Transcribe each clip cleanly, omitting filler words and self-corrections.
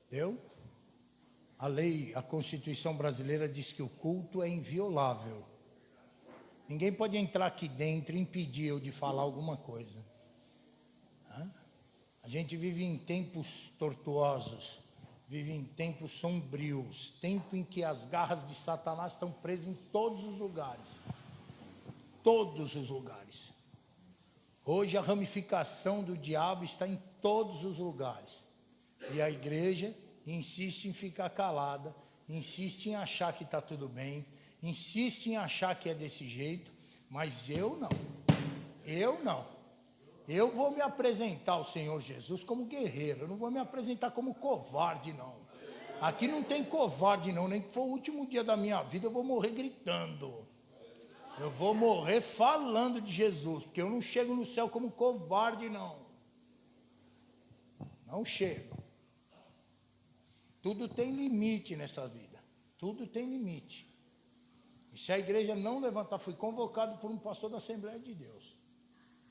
Entendeu? A lei, a Constituição brasileira diz que o culto é inviolável. Ninguém pode entrar aqui dentro e impedir eu de falar alguma coisa. A gente vive em tempos tortuosos, vive em tempos sombrios, tempo em que as garras de Satanás estão presas em todos os lugares. Todos os lugares. Hoje a ramificação do diabo está em todos os lugares. E a igreja insiste em ficar calada, insiste em achar que está tudo bem, insiste em achar que é desse jeito, mas eu não. Eu vou me apresentar ao Senhor Jesus como guerreiro, eu não vou me apresentar como covarde, não. Aqui não tem covarde, não, nem que for o último dia da minha vida, eu vou morrer gritando. Eu vou morrer falando de Jesus, porque eu não chego no céu como covarde, não. Não chego. Tudo tem limite nessa vida. Tudo tem limite. E se a igreja não levantar, fui convocado por um pastor da Assembleia de Deus.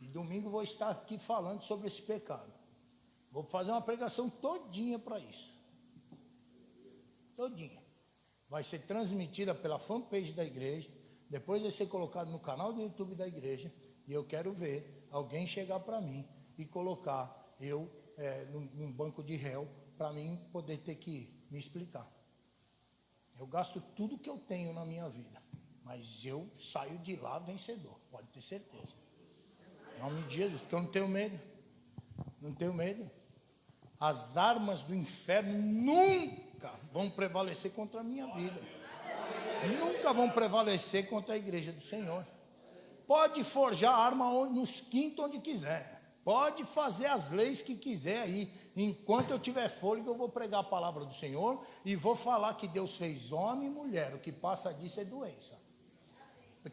E domingo vou estar aqui falando sobre esse pecado. Vou fazer uma pregação todinha para isso. Todinha. Vai ser transmitida pela fanpage da igreja. Depois vai ser colocado no canal do YouTube da igreja. E eu quero ver alguém chegar para mim e colocar eu num banco de réu para mim poder ter que me explicar. Eu gasto tudo que eu tenho na minha vida, mas eu saio de lá vencedor, pode ter certeza. Em nome de Jesus, porque eu não tenho medo. Não tenho medo. As armas do inferno nunca vão prevalecer contra a minha vida. Nunca vão prevalecer contra a igreja do Senhor. Pode forjar arma nos quintos onde quiser. Pode fazer as leis que quiser aí. Enquanto eu tiver fôlego, eu vou pregar a palavra do Senhor e vou falar que Deus fez homem e mulher. O que passa disso é doença.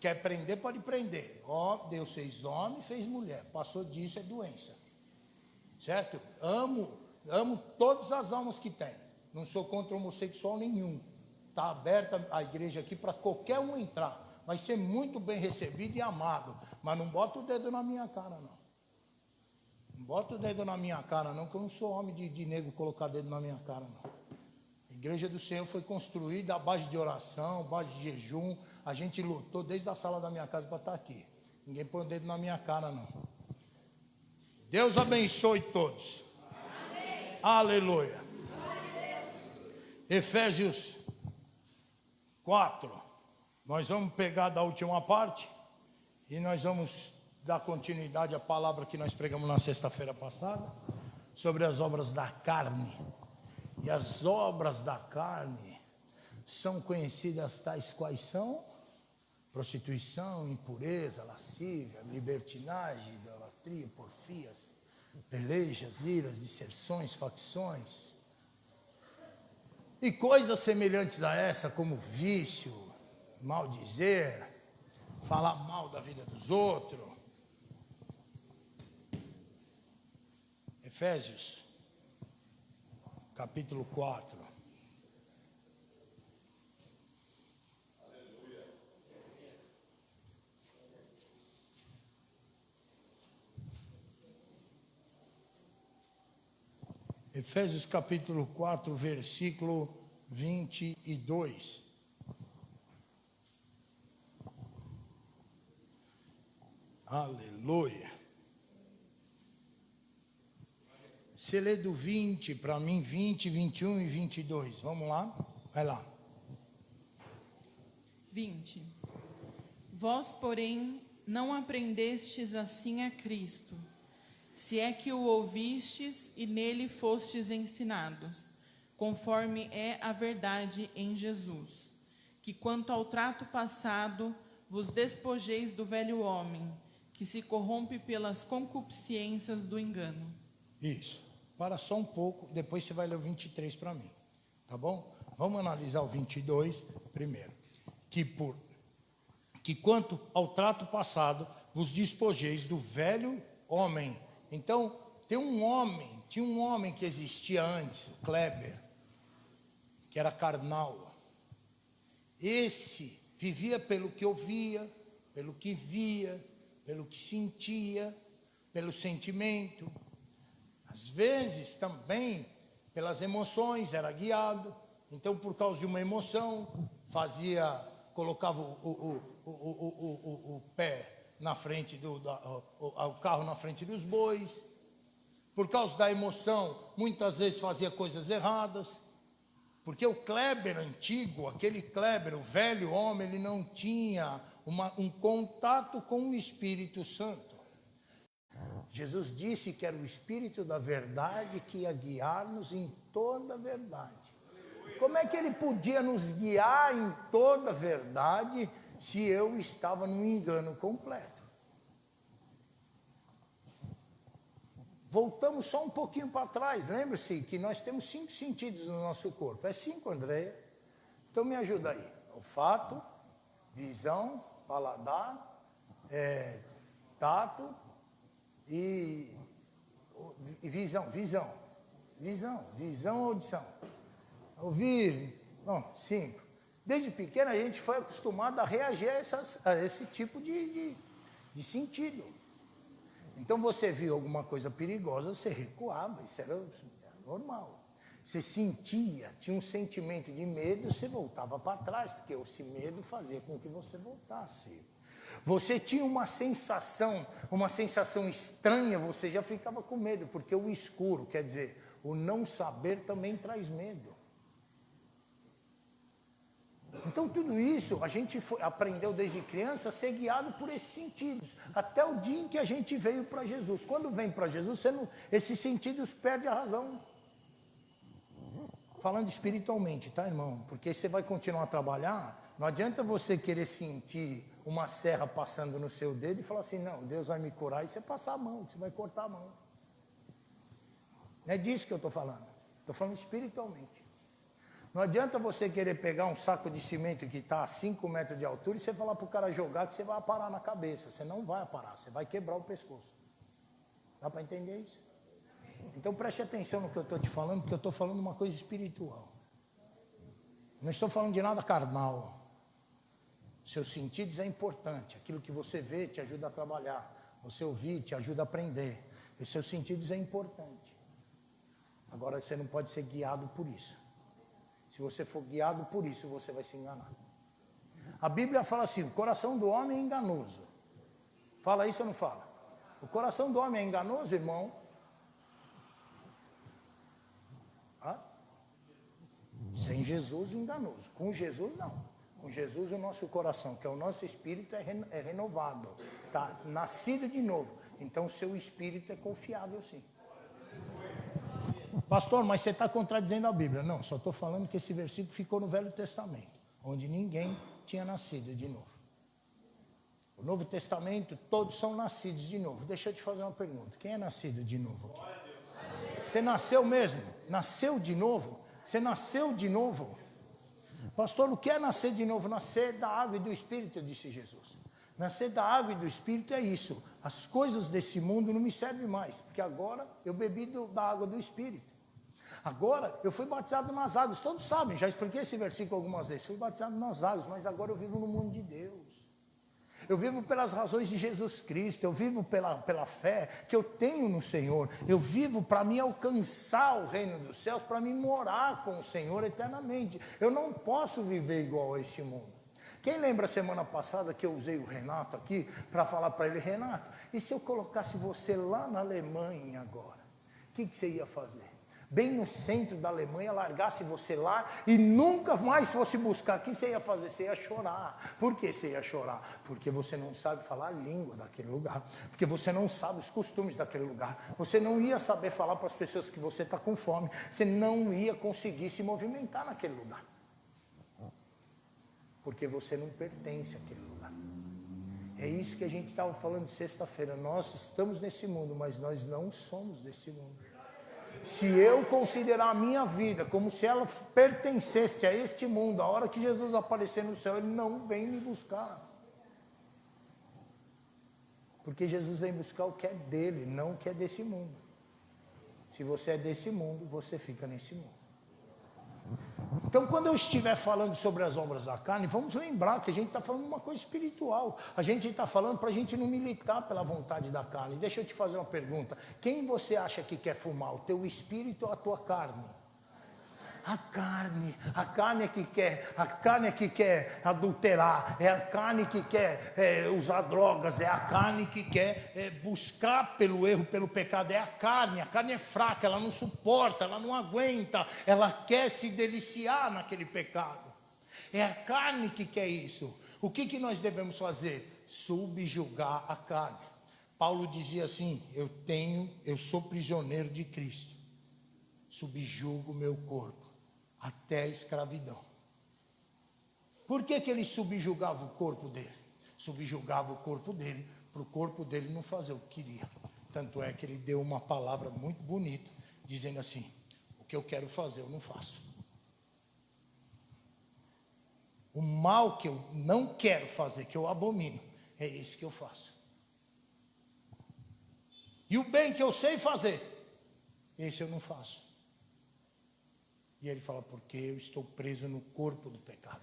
Quer prender, pode prender. Deus fez homem, fez mulher. Passou disso é doença. Certo? Amo todas as almas que tem. Não sou contra homossexual nenhum. Está aberta a igreja aqui para qualquer um entrar. Vai ser muito bem recebido e amado. Mas não bota o dedo na minha cara, não. Não bota o dedo na minha cara, não, que eu não sou homem de nego colocar dedo na minha cara, não. A igreja do Senhor foi construída à base de oração, à base de jejum. A gente lutou desde a sala da minha casa para estar aqui. Ninguém põe o dedo na minha cara, não. Deus abençoe todos. Amém. Aleluia. Efésios 4. Nós vamos pegar da última parte e nós vamos dar continuidade à palavra que nós pregamos na sexta-feira passada sobre as obras da carne. E as obras da carne são conhecidas tais quais são: prostituição, impureza, lascívia, libertinagem, idolatria, porfias, pelejas, iras, dissensões, facções e coisas semelhantes a essa, como vício, maldizer, falar mal da vida dos outros. Efésios, capítulo 4. Efésios, capítulo 4, versículo 22. Aleluia. Você lê do 20 para mim, 20, 21 e 22. Vamos lá? Vai lá. 20. Vós, porém, não aprendestes assim a Cristo, se é que o ouvistes e nele fostes ensinados, conforme é a verdade em Jesus, que quanto ao trato passado, vos despojeis do velho homem, que se corrompe pelas concupiscências do engano. Isso. Para só um pouco, depois você vai ler o 23 para mim. Tá bom? Vamos analisar o 22 primeiro. Que quanto ao trato passado, vos despojeis do velho homem. Então, tinha um homem que existia antes, Kleber, que era carnal. Esse vivia pelo que ouvia, pelo que via, pelo que sentia, pelo sentimento. Às vezes também pelas emoções, era guiado. Então, por causa de uma emoção, colocava o pé na frente o carro na frente dos bois. Por causa da emoção, muitas vezes fazia coisas erradas. Porque o Kleber antigo, aquele Kleber, o velho homem, ele não tinha um contato com o Espírito Santo. Jesus disse que era o Espírito da verdade que ia guiar-nos em toda a verdade. Como é que ele podia nos guiar em toda a verdade se eu estava num engano completo? Voltamos só um pouquinho para trás. Lembre-se que nós temos 5 sentidos no nosso corpo. É 5, Andréia? Então me ajuda aí. Olfato, visão, paladar, tato e visão, audição. Ouvir, 5. Desde pequeno a gente foi acostumado a reagir a esse tipo de sentido. Então você viu alguma coisa perigosa, você recuava, isso era normal. Você tinha um sentimento de medo, você voltava para trás, porque esse medo fazia com que você voltasse. Você tinha uma sensação estranha, você já ficava com medo, porque o escuro, quer dizer, o não saber também traz medo. Então tudo isso a gente aprendeu desde criança a ser guiado por esses sentidos, até o dia em que a gente veio para Jesus. Quando vem para Jesus, esses sentidos perdem a razão. Falando espiritualmente, tá, irmão? Porque você vai continuar a trabalhar, não adianta você querer sentir uma serra passando no seu dedo e falar assim, não, Deus vai me curar, e você passar a mão, você vai cortar a mão. Não é disso que eu estou falando. Estou falando espiritualmente. Não adianta você querer pegar um saco de cimento que está a 5 metros de altura e você falar para o cara jogar que você vai aparar na cabeça. Você não vai aparar, você vai quebrar o pescoço. Dá para entender isso? Então preste atenção no que eu estou te falando, porque eu estou falando uma coisa espiritual. Não estou falando de nada carnal. Seus sentidos é importante. Aquilo que você vê te ajuda a trabalhar. Você ouvir te ajuda a aprender. E seus sentidos é importante. Agora você não pode ser guiado por isso. Se você for guiado por isso, você vai se enganar. A Bíblia fala assim, o coração do homem é enganoso. Fala isso ou não fala? O coração do homem é enganoso, irmão? Sem Jesus, enganoso. Com Jesus, não. Com Jesus, o nosso coração, que é o nosso espírito, é renovado. Está nascido de novo. Então, o seu espírito é confiável, sim. Pastor, mas você está contradizendo a Bíblia. Não, só estou falando que esse versículo ficou no Velho Testamento, onde ninguém tinha nascido de novo. O Novo Testamento, todos são nascidos de novo. Deixa eu te fazer uma pergunta. Quem é nascido de novo aqui? Você nasceu mesmo? Nasceu de novo? Você nasceu de novo? Pastor, o que é nascer de novo? Nascer da água e do Espírito, disse Jesus. Nascer da água e do Espírito é isso. As coisas desse mundo não me servem mais, porque agora eu bebi da água do Espírito. Agora eu fui batizado nas águas, todos sabem, já expliquei esse versículo algumas vezes. Fui batizado nas águas, mas agora eu vivo no mundo de Deus. Eu vivo pelas razões de Jesus Cristo, eu vivo pela fé que eu tenho no Senhor. Eu vivo para me alcançar o reino dos céus, para me morar com o Senhor eternamente. Eu não posso viver igual a este mundo. Quem lembra a semana passada que eu usei o Renato aqui para falar para ele, Renato, e se eu colocasse você lá na Alemanha agora? O que você ia fazer? Bem no centro da Alemanha, largasse você lá e nunca mais fosse buscar. O que você ia fazer? Você ia chorar. Por que você ia chorar? Porque você não sabe falar a língua daquele lugar. Porque você não sabe os costumes daquele lugar. Você não ia saber falar para as pessoas que você está com fome. Você não ia conseguir se movimentar naquele lugar. Porque você não pertence àquele lugar. É isso que a gente estava falando sexta-feira. Nós estamos nesse mundo, mas nós não somos desse mundo. Se eu considerar a minha vida como se ela pertencesse a este mundo, a hora que Jesus aparecer no céu, Ele não vem me buscar. Porque Jesus vem buscar o que é dele, não o que é desse mundo. Se você é desse mundo, você fica nesse mundo. Então, quando eu estiver falando sobre as obras da carne, vamos lembrar que a gente está falando uma coisa espiritual. A gente está falando para a gente não militar pela vontade da carne. Deixa eu te fazer uma pergunta. Quem você acha que quer fumar? O teu espírito ou a tua carne? a carne é que quer adulterar, é a carne que quer usar drogas, é a carne que quer buscar pelo erro, pelo pecado, é a carne é fraca, ela não suporta, ela não aguenta, ela quer se deliciar naquele pecado, é a carne que quer isso. O que nós devemos fazer? Subjugar a carne. Paulo dizia assim, eu sou prisioneiro de Cristo, subjugo o meu corpo até a escravidão. Por que ele subjugava o corpo dele? Subjugava o corpo dele, para o corpo dele não fazer o que queria. Tanto é que ele deu uma palavra muito bonita, dizendo assim, o que eu quero fazer eu não faço. O mal que eu não quero fazer, que eu abomino, é esse que eu faço. E o bem que eu sei fazer, esse eu não faço. E ele fala, porque eu estou preso no corpo do pecado.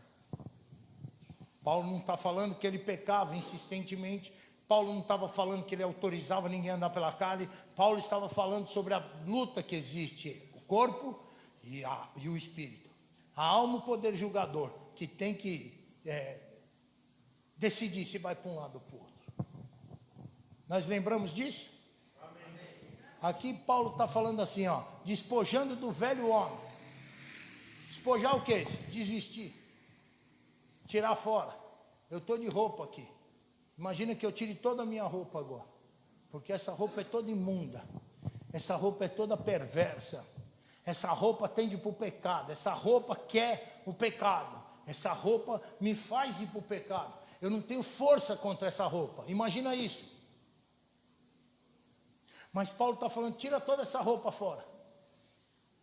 Paulo não está falando que ele pecava insistentemente. Paulo não estava falando que ele autorizava ninguém a andar pela carne. Paulo estava falando sobre a luta que existe, o corpo e o espírito. A alma, o poder julgador, que tem que decidir se vai para um lado ou para o outro. Nós lembramos disso? Aqui Paulo está falando assim, ó, despojando do velho homem. Despojar o quê? Desvestir. Tirar fora. Eu estou de roupa aqui. Imagina que eu tire toda a minha roupa agora. Porque essa roupa é toda imunda. Essa roupa é toda perversa. Essa roupa tende para o pecado. Essa roupa quer o pecado. Essa roupa me faz ir para o pecado. Eu não tenho força contra essa roupa. Imagina isso. Mas Paulo está falando, tira toda essa roupa fora.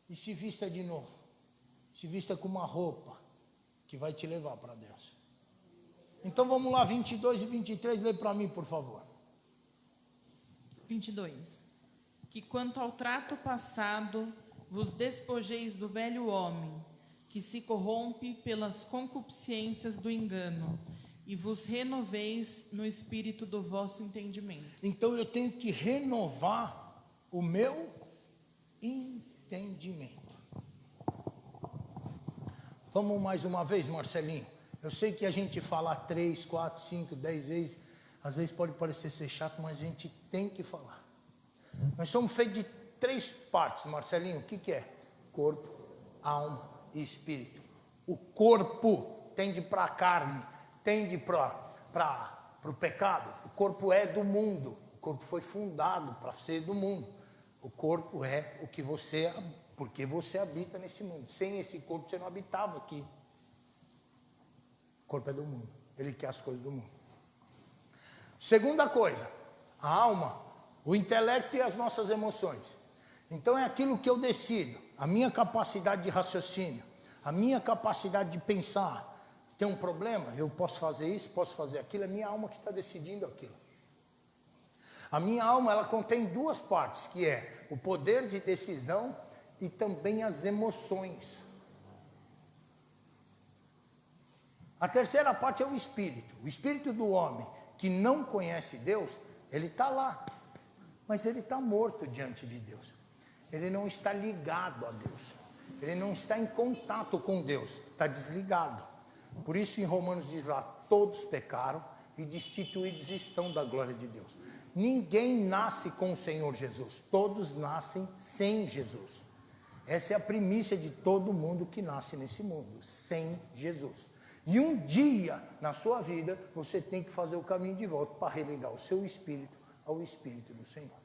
E se vista de novo. Se vista com uma roupa que vai te levar para Deus. Então vamos lá, 22 e 23, lê para mim, por favor. 22. Que quanto ao trato passado, vos despojeis do velho homem, que se corrompe pelas concupiscências do engano, e vos renoveis no espírito do vosso entendimento. Então eu tenho que renovar o meu entendimento. Vamos mais uma vez, Marcelinho. Eu sei que a gente falar 3, 4, 5, 10 vezes, às vezes pode parecer ser chato, mas a gente tem que falar. Nós somos feitos de 3 partes, Marcelinho. O que é? Corpo, alma e espírito. O corpo tende para a carne, tende para o pecado. O corpo é do mundo. O corpo foi fundado para ser do mundo. O corpo é o que você, porque você habita nesse mundo. Sem esse corpo você não habitava aqui. O corpo é do mundo. Ele quer as coisas do mundo. Segunda coisa, a alma, o intelecto e as nossas emoções. Então é aquilo que eu decido, a minha capacidade de raciocínio, a minha capacidade de pensar. Tem um problema, eu posso fazer isso, posso fazer aquilo, é minha alma que está decidindo aquilo. A minha alma, ela contém 2 partes, que é o poder de decisão e também as emoções. A terceira parte é o espírito. O espírito do homem que não conhece Deus, ele está lá, mas ele está morto diante de Deus. Ele não está ligado a Deus. Ele não está em contato com Deus, está desligado. Por isso em Romanos diz lá, todos pecaram e destituídos estão da glória de Deus. Ninguém nasce com o Senhor Jesus, todos nascem sem Jesus. Essa é a primícia de todo mundo que nasce nesse mundo, sem Jesus. E um dia na sua vida, você tem que fazer o caminho de volta para religar o seu espírito ao Espírito do Senhor.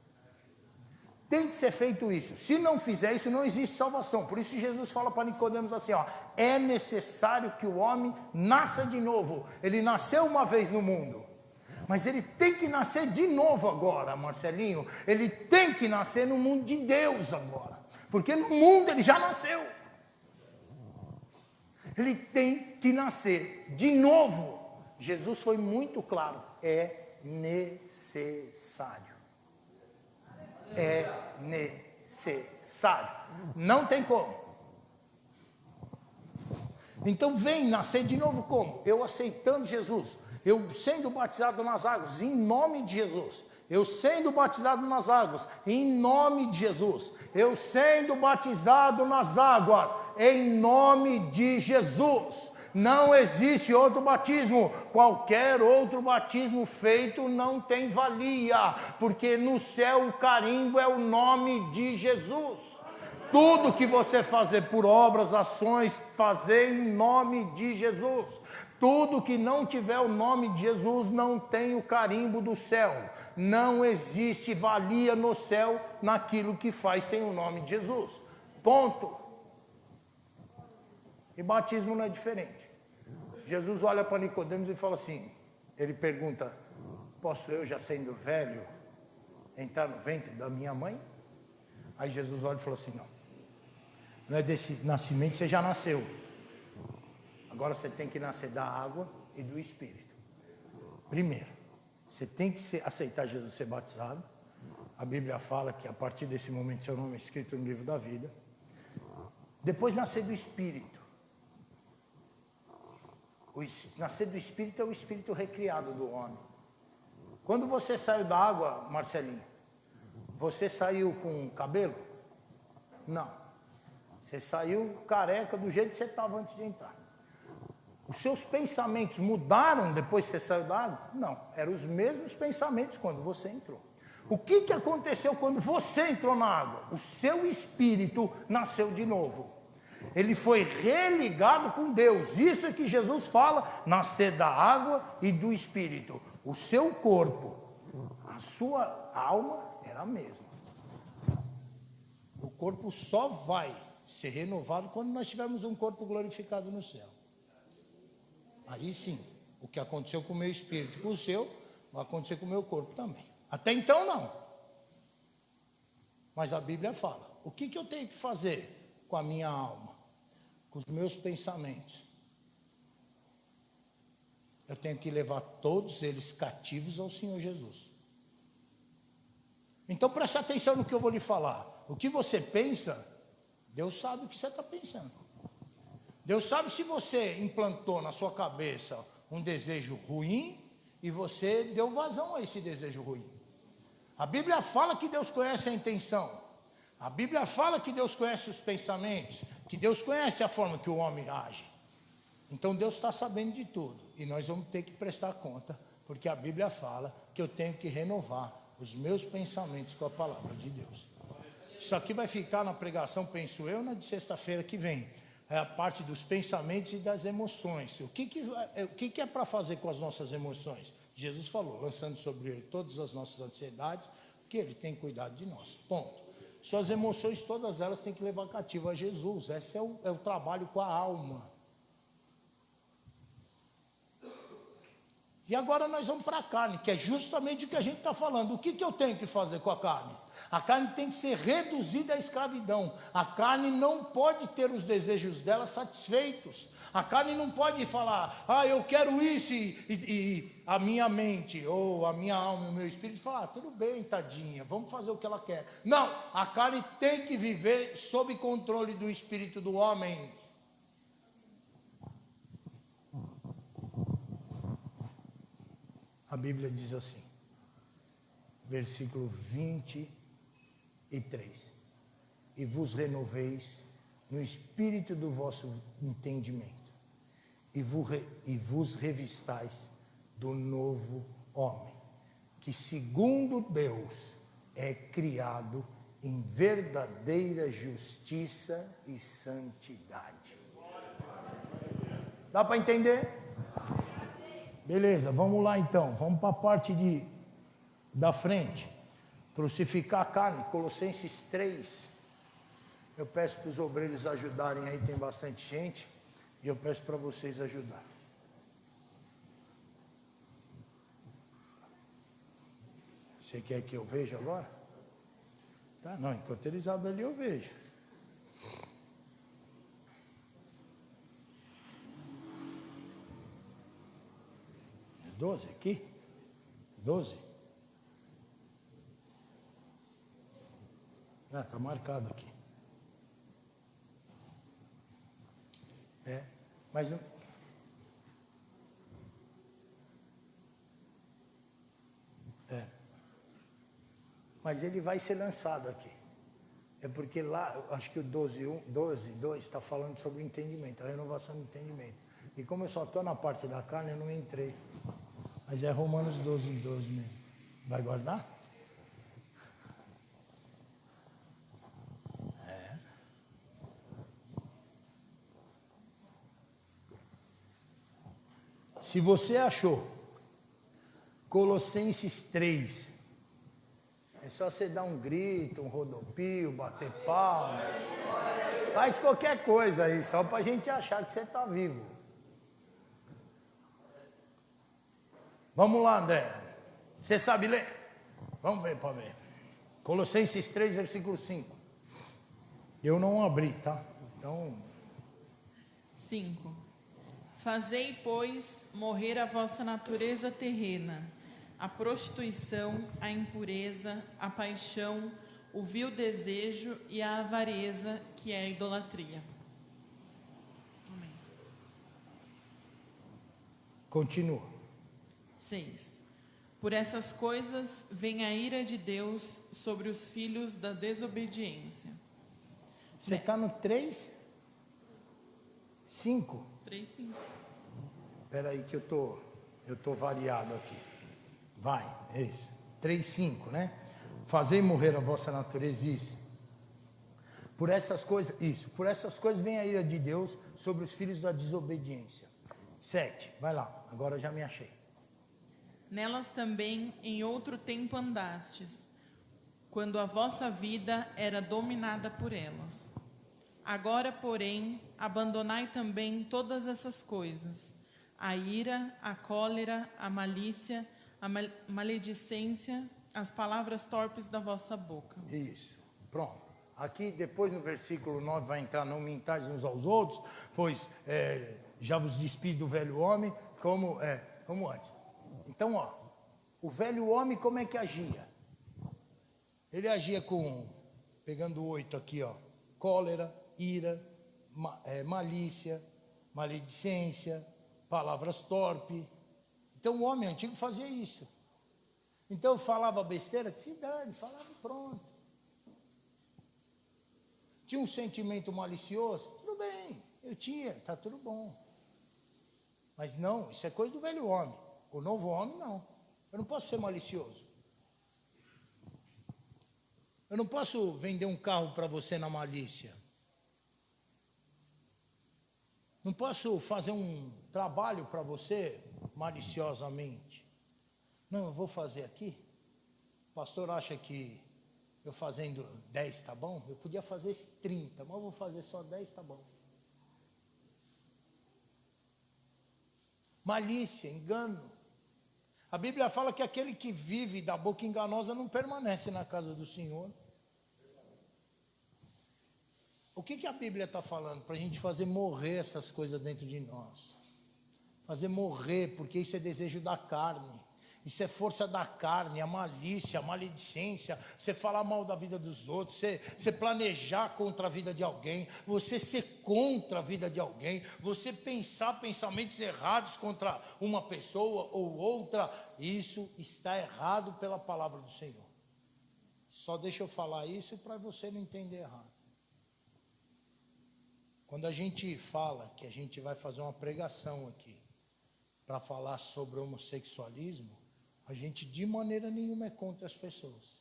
Tem que ser feito isso. Se não fizer isso, não existe salvação. Por isso Jesus fala para Nicodemos assim, ó, é necessário que o homem nasça de novo. Ele nasceu uma vez no mundo, mas ele tem que nascer de novo agora, Marcelinho. Ele tem que nascer no mundo de Deus agora, porque no mundo ele já nasceu. Ele tem que nascer de novo. Jesus foi muito claro, é necessário. É necessário. Não tem como. Então vem nascer de novo como? Eu aceitando Jesus. Eu sendo batizado nas águas, em nome de Jesus. Eu sendo batizado nas águas, em nome de Jesus. Eu sendo batizado nas águas, em nome de Jesus. Não existe outro batismo. Qualquer outro batismo feito não tem valia, porque no céu o carimbo é o nome de Jesus. Tudo que você fazer por obras, ações, fazer em nome de Jesus. Tudo que não tiver o nome de Jesus não tem o carimbo do céu. Não existe valia no céu naquilo que faz sem o nome de Jesus. Ponto. E batismo não é diferente. Jesus olha para Nicodemos e fala assim, ele pergunta, posso eu, já sendo velho, entrar no ventre da minha mãe? Aí Jesus olha e fala assim, não é desse nascimento que você já nasceu. Agora você tem que nascer da água e do Espírito. Primeiro, você tem que aceitar Jesus, ser batizado. A Bíblia fala que a partir desse momento seu nome é escrito no livro da vida. Depois nascer do Espírito. Nascer do Espírito é o Espírito recriado do homem. Quando você saiu da água, Marcelinho, você saiu com cabelo? Não. Você saiu careca do jeito que você estava antes de entrar. Os seus pensamentos mudaram depois que você saiu da água? Não, eram os mesmos pensamentos quando você entrou. O que aconteceu quando você entrou na água? O seu espírito nasceu de novo. Ele foi religado com Deus. Isso é que Jesus fala, nascer da água e do espírito. O seu corpo, a sua alma era a mesma. O corpo só vai ser renovado quando nós tivermos um corpo glorificado no céu. Aí sim, o que aconteceu com o meu espírito e com o seu, vai acontecer com o meu corpo também. Até então não. Mas a Bíblia fala, o que eu tenho que fazer com a minha alma? Com os meus pensamentos? Eu tenho que levar todos eles cativos ao Senhor Jesus. Então preste atenção no que eu vou lhe falar. O que você pensa, Deus sabe o que você está pensando. Deus sabe se você implantou na sua cabeça um desejo ruim e você deu vazão a esse desejo ruim. A Bíblia fala que Deus conhece a intenção. A Bíblia fala que Deus conhece os pensamentos, que Deus conhece a forma que o homem age. Então Deus está sabendo de tudo e nós vamos ter que prestar conta, porque a Bíblia fala que eu tenho que renovar os meus pensamentos com a palavra de Deus. Isso aqui vai ficar na pregação, penso eu, na de sexta-feira que vem. É a parte dos pensamentos e das emoções. O que é para fazer com as nossas emoções? Jesus falou, lançando sobre ele todas as nossas ansiedades, que ele tem cuidado de nós. Ponto. Suas emoções, todas elas têm que levar cativo a Jesus. Esse é o trabalho com a alma. E agora nós vamos para a carne, que é justamente o que a gente está falando. O que eu tenho que fazer com a carne? A carne tem que ser reduzida à escravidão. A carne não pode ter os desejos dela satisfeitos. A carne não pode falar, eu quero isso, e a minha mente, ou a minha alma, o meu espírito, falar, tudo bem, tadinha, vamos fazer o que ela quer. Não, a carne tem que viver sob controle do espírito do homem. A Bíblia diz assim, versículo 23, e vos renoveis no espírito do vosso entendimento, e vos revistais do novo homem, que segundo Deus é criado em verdadeira justiça e santidade. Dá para entender? Beleza, vamos lá então, vamos para a parte da frente. Crucificar a carne, Colossenses 3. Eu peço para os obreiros ajudarem aí, tem bastante gente, e eu peço para vocês ajudarem. Você quer que eu veja agora? Tá, não, enquanto eles abrem ali eu vejo. É 12 aqui? 12? Está marcado aqui. Mas não. mas ele vai ser lançado aqui. É porque lá, acho que o 12:2 está falando sobre o entendimento, a renovação do entendimento. E como eu só estou na parte da carne, eu não entrei. Mas é Romanos 12:12 mesmo. Vai guardar? É. Se você achou Colossenses 3, é só você dar um grito, um rodopio, bater palma. Faz qualquer coisa aí, só para a gente achar que você está vivo. Vamos lá, André. Você sabe ler? Vamos ver para ver. Colossenses 3, versículo 5. Eu não abri, tá? Então... 5. Fazei, pois, morrer a vossa natureza terrena, a prostituição, a impureza, a paixão, o vil desejo e a avareza, que é a idolatria. Amém. Continua. 6. Por essas coisas vem a ira de Deus sobre os filhos da desobediência. Você está no 3? 5? 3, 5. Espera aí que eu tô variado aqui. Vai, é isso. 3, 5, né? Fazei morrer a vossa natureza, isso. Por essas coisas vem a ira de Deus sobre os filhos da desobediência. 7, vai lá, agora eu já me achei. Nelas também em outro tempo andastes, quando a vossa vida era dominada por elas. Agora, porém, abandonai também todas essas coisas: a ira, a cólera, a malícia, a maledicência, as palavras torpes da vossa boca. Isso, pronto. Aqui depois no versículo 9 vai entrar: não mintais uns aos outros, pois já vos despido do velho homem, como antes. Então, ó, o velho homem como é que agia? Ele agia com, pegando o 8 aqui, ó, cólera, ira, malícia, maledicência, palavras torpes. Então o homem antigo fazia isso. Então falava besteira, que se dane, falava pronto. Tinha um sentimento malicioso, tudo bem, eu tinha, tá tudo bom. Mas não, isso é coisa do velho homem. O novo homem não. Eu não posso ser malicioso. Eu não posso vender um carro para você na malícia. Não posso fazer um trabalho para você maliciosamente. Não, eu vou fazer aqui. O pastor acha que eu fazendo 10 tá bom? Eu podia fazer 30, mas eu vou fazer só 10, tá bom. Malícia, engano. A Bíblia fala que aquele que vive da boca enganosa não permanece na casa do Senhor. O que a Bíblia está falando? Para a gente fazer morrer essas coisas dentro de nós. Fazer morrer, porque isso é desejo da carne. Isso é força da carne, a malícia, a maledicência, você falar mal da vida dos outros, você planejar contra a vida de alguém, você ser contra a vida de alguém, você pensar pensamentos errados contra uma pessoa ou outra, isso está errado pela palavra do Senhor. Só deixa eu falar isso para você não entender errado. Quando a gente fala que a gente vai fazer uma pregação aqui para falar sobre homossexualismo, a gente de maneira nenhuma é contra as pessoas.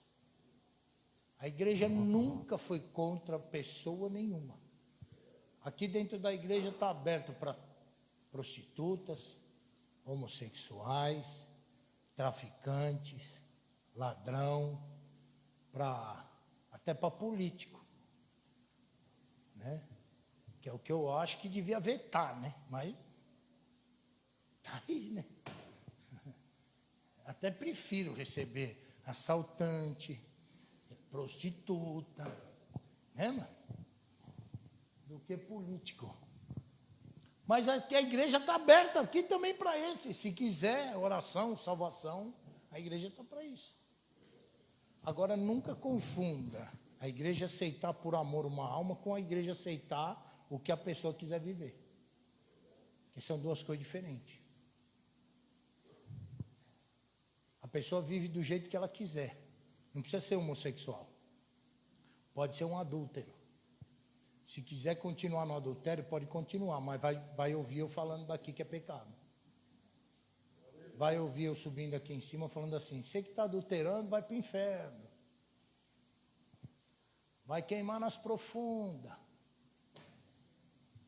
A igreja nunca foi contra pessoa nenhuma. Aqui dentro da igreja está aberto para prostitutas, homossexuais, traficantes, ladrão, até para político, né? Que é o que eu acho que devia vetar, né? Mas tá aí, né? Até prefiro receber assaltante, prostituta, né, mano? Do que político. Mas aqui a igreja está aberta aqui também para esse. Se quiser oração, salvação, a igreja está para isso. Agora nunca confunda a igreja aceitar por amor uma alma com a igreja aceitar o que a pessoa quiser viver. Porque são duas coisas diferentes. A pessoa vive do jeito que ela quiser. Não precisa ser homossexual. Pode ser um adúltero. Se quiser continuar no adultério, pode continuar, mas vai ouvir eu falando daqui que é pecado. Vai ouvir eu subindo aqui em cima falando assim, você que está adulterando vai para o inferno. Vai queimar nas profundas.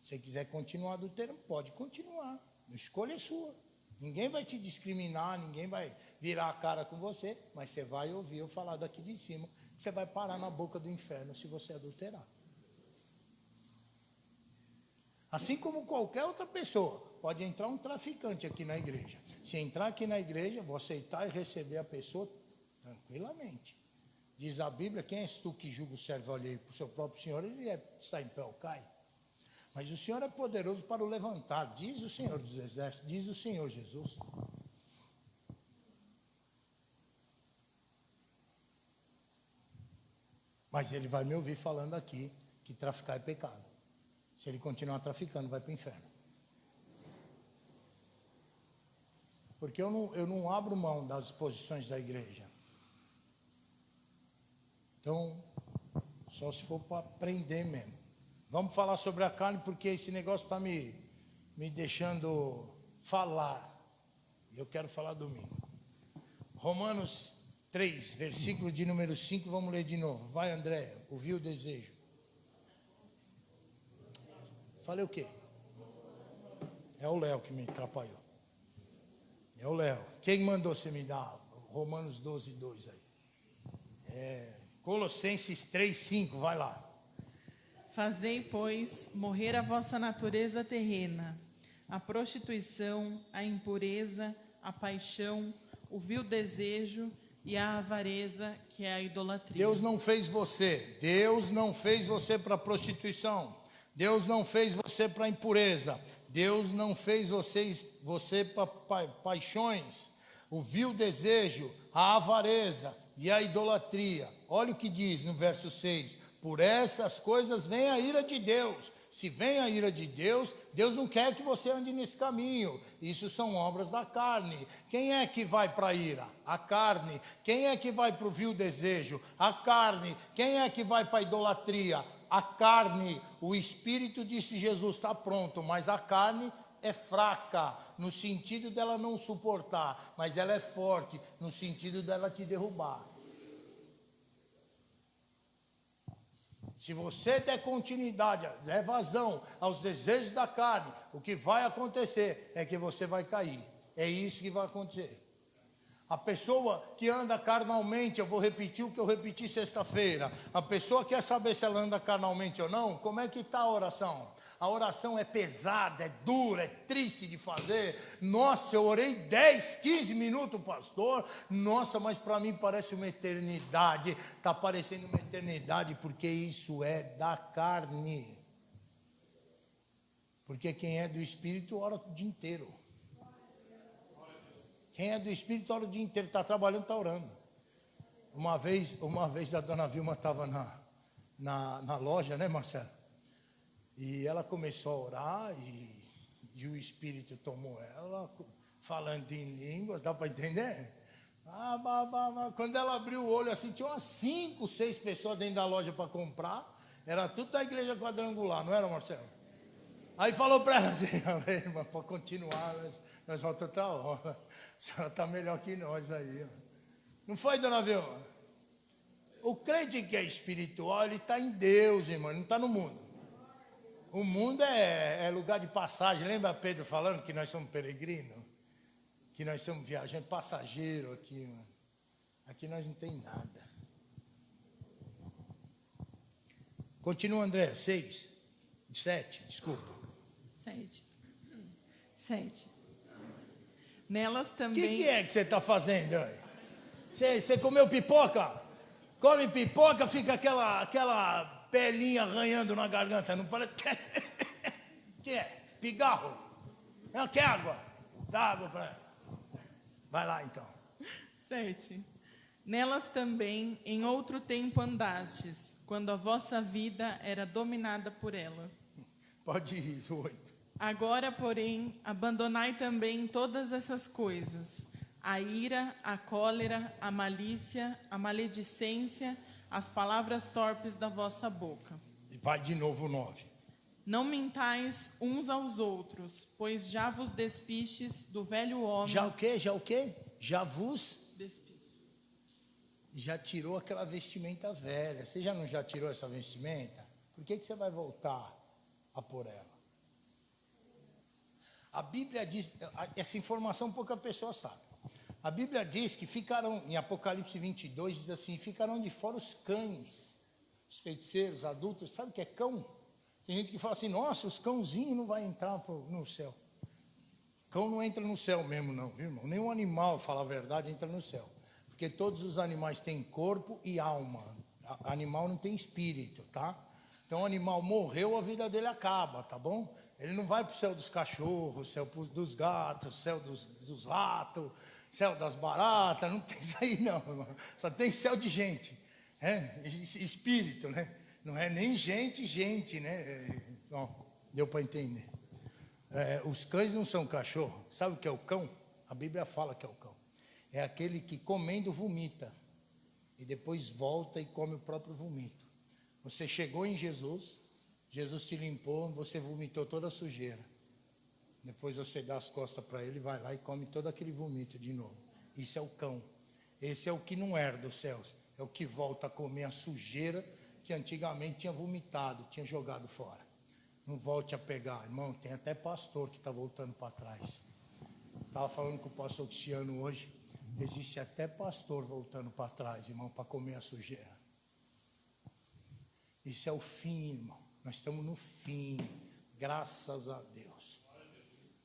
Se você quiser continuar adulterando, pode continuar. A escolha é sua. Ninguém vai te discriminar, ninguém vai virar a cara com você, mas você vai ouvir eu falar daqui de cima, que você vai parar na boca do inferno se você adulterar. Assim como qualquer outra pessoa, pode entrar um traficante aqui na igreja. Se entrar aqui na igreja, vou aceitar e receber a pessoa tranquilamente. Diz a Bíblia, quem és tu que julga o servo alheio para o seu próprio Senhor, ele está em pé ou cai. Mas o Senhor é poderoso para o levantar, diz o Senhor dos Exércitos, diz o Senhor Jesus. Mas ele vai me ouvir falando aqui que traficar é pecado. Se ele continuar traficando, vai para o inferno. Porque eu não abro mão das posições da igreja. Então, só se for para aprender mesmo. Vamos falar sobre a carne, porque esse negócio está me deixando falar. E eu quero falar domingo. Romanos 3, versículo de número 5, vamos ler de novo. Vai, André, ouviu o desejo. Falei o quê? É o Léo que me atrapalhou. É o Léo. Quem mandou você me dar Romanos 12, 2 aí? Colossenses 3, 5, vai lá. Fazei, pois, morrer a vossa natureza terrena, a prostituição, a impureza, a paixão, o vil desejo e a avareza, que é a idolatria. Deus não fez você para prostituição. Deus não fez você para impureza. Deus não fez você para paixões, o vil desejo, a avareza e a idolatria. Olha o que diz no verso 6. Por essas coisas vem a ira de Deus. Se vem a ira de Deus, Deus não quer que você ande nesse caminho. Isso são obras da carne. Quem é que vai para a ira? A carne. Quem é que vai para o vil desejo? A carne. Quem é que vai para a idolatria? A carne. O Espírito, disse Jesus, está pronto, mas a carne é fraca, no sentido dela não suportar, mas ela é forte, no sentido dela te derrubar. Se você der continuidade, der vazão aos desejos da carne, o que vai acontecer é que você vai cair. É isso que vai acontecer. A pessoa que anda carnalmente, eu vou repetir o que eu repeti sexta-feira. A pessoa quer saber se ela anda carnalmente ou não, como é que está a oração? A oração é pesada, é dura, é triste de fazer. Nossa, eu orei 10, 15 minutos, pastor. Nossa, mas para mim parece uma eternidade. Está parecendo uma eternidade porque isso é da carne. Porque quem é do Espírito ora o dia inteiro. Quem é do Espírito ora o dia inteiro, está trabalhando, está orando. Uma vez a dona Vilma estava na loja, né, Marcelo? E ela começou a orar e o Espírito tomou ela, falando em línguas, dá para entender? Quando ela abriu o olho, assim, tinha umas 5, 6 pessoas dentro da loja para comprar. Era tudo da igreja quadrangular, não era, Marcelo? Aí falou para ela assim, irmã, para continuar, nós voltamos outra hora. A senhora está melhor que nós aí. Não foi, dona Vilma? O crente que é espiritual, ele está em Deus, irmão, ele não está no mundo. O mundo é lugar de passagem. Lembra Pedro falando que nós somos peregrinos? Que nós somos viajantes, passageiros aqui, mano. Aqui nós não tem nada. Continua, André. 7, desculpa. 7. Nelas também... O que é que você está fazendo aí? Você comeu pipoca? Come pipoca, fica aquela pelinha arranhando na garganta. Não parece... que é? Pigarro? Não, quer água? Dá água para ela. Vai lá, então. 7. Nelas também em outro tempo andastes, quando a vossa vida era dominada por elas. Pode ir, 8. Agora, porém, abandonai também todas essas coisas: a ira, a cólera, a malícia, a maledicência, as palavras torpes da vossa boca. E vai de novo o 9. Não mintais uns aos outros, pois já vos despistes do velho homem. Já o quê? Já o quê? Já vos... Despistes. Já tirou aquela vestimenta velha. Você já tirou essa vestimenta? Por que você vai voltar a pôr ela? A Bíblia diz, essa informação pouca pessoa sabe. A Bíblia diz que ficarão, em Apocalipse 22, diz assim, ficarão de fora os cães, os feiticeiros, adultos. Sabe o que é cão? Tem gente que fala assim, nossa, os cãozinhos não vão entrar no céu. Cão não entra no céu mesmo não, viu, irmão? Nenhum animal, fala a verdade, entra no céu. Porque todos os animais têm corpo e alma. Animal não tem espírito, tá? Então o animal morreu, a vida dele acaba, tá bom? Ele não vai para o céu dos cachorros, céu dos gatos, céu dos ratos, céu das baratas, não tem isso aí não, irmão. Só tem céu de gente, espírito, né? Não é nem gente, né? Bom, deu para entender. Os cães não são cachorro. Sabe o que é o cão? A Bíblia fala que é o cão. É aquele que comendo vomita e depois volta e come o próprio vomito. Você chegou em Jesus, Jesus te limpou, você vomitou toda a sujeira. Depois você dá as costas para ele, vai lá e come todo aquele vomito de novo. Isso é o cão. Esse é o que não herda os céus. É o que volta a comer a sujeira que antigamente tinha vomitado, tinha jogado fora. Não volte a pegar, irmão. Tem até pastor que está voltando para trás. Estava falando com o pastor Cristiano hoje. Existe até pastor voltando para trás, irmão, para comer a sujeira. Isso é o fim, irmão. Nós estamos no fim, graças a Deus.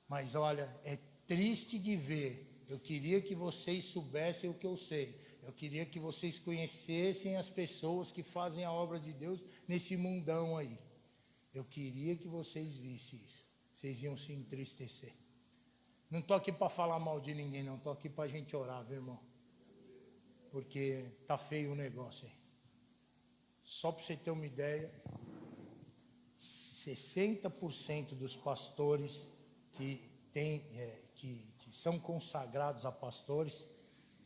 Mas olha, é triste de ver. Eu queria que vocês soubessem o que eu sei. Eu queria que vocês conhecessem as pessoas que fazem a obra de Deus nesse mundão aí. Eu queria que vocês vissem isso. Vocês iam se entristecer. Não estou aqui para falar mal de ninguém, não. Estou aqui para a gente orar, viu, irmão? Porque tá feio o negócio aí. Só para você ter uma ideia, 60% dos pastores que são consagrados a pastores,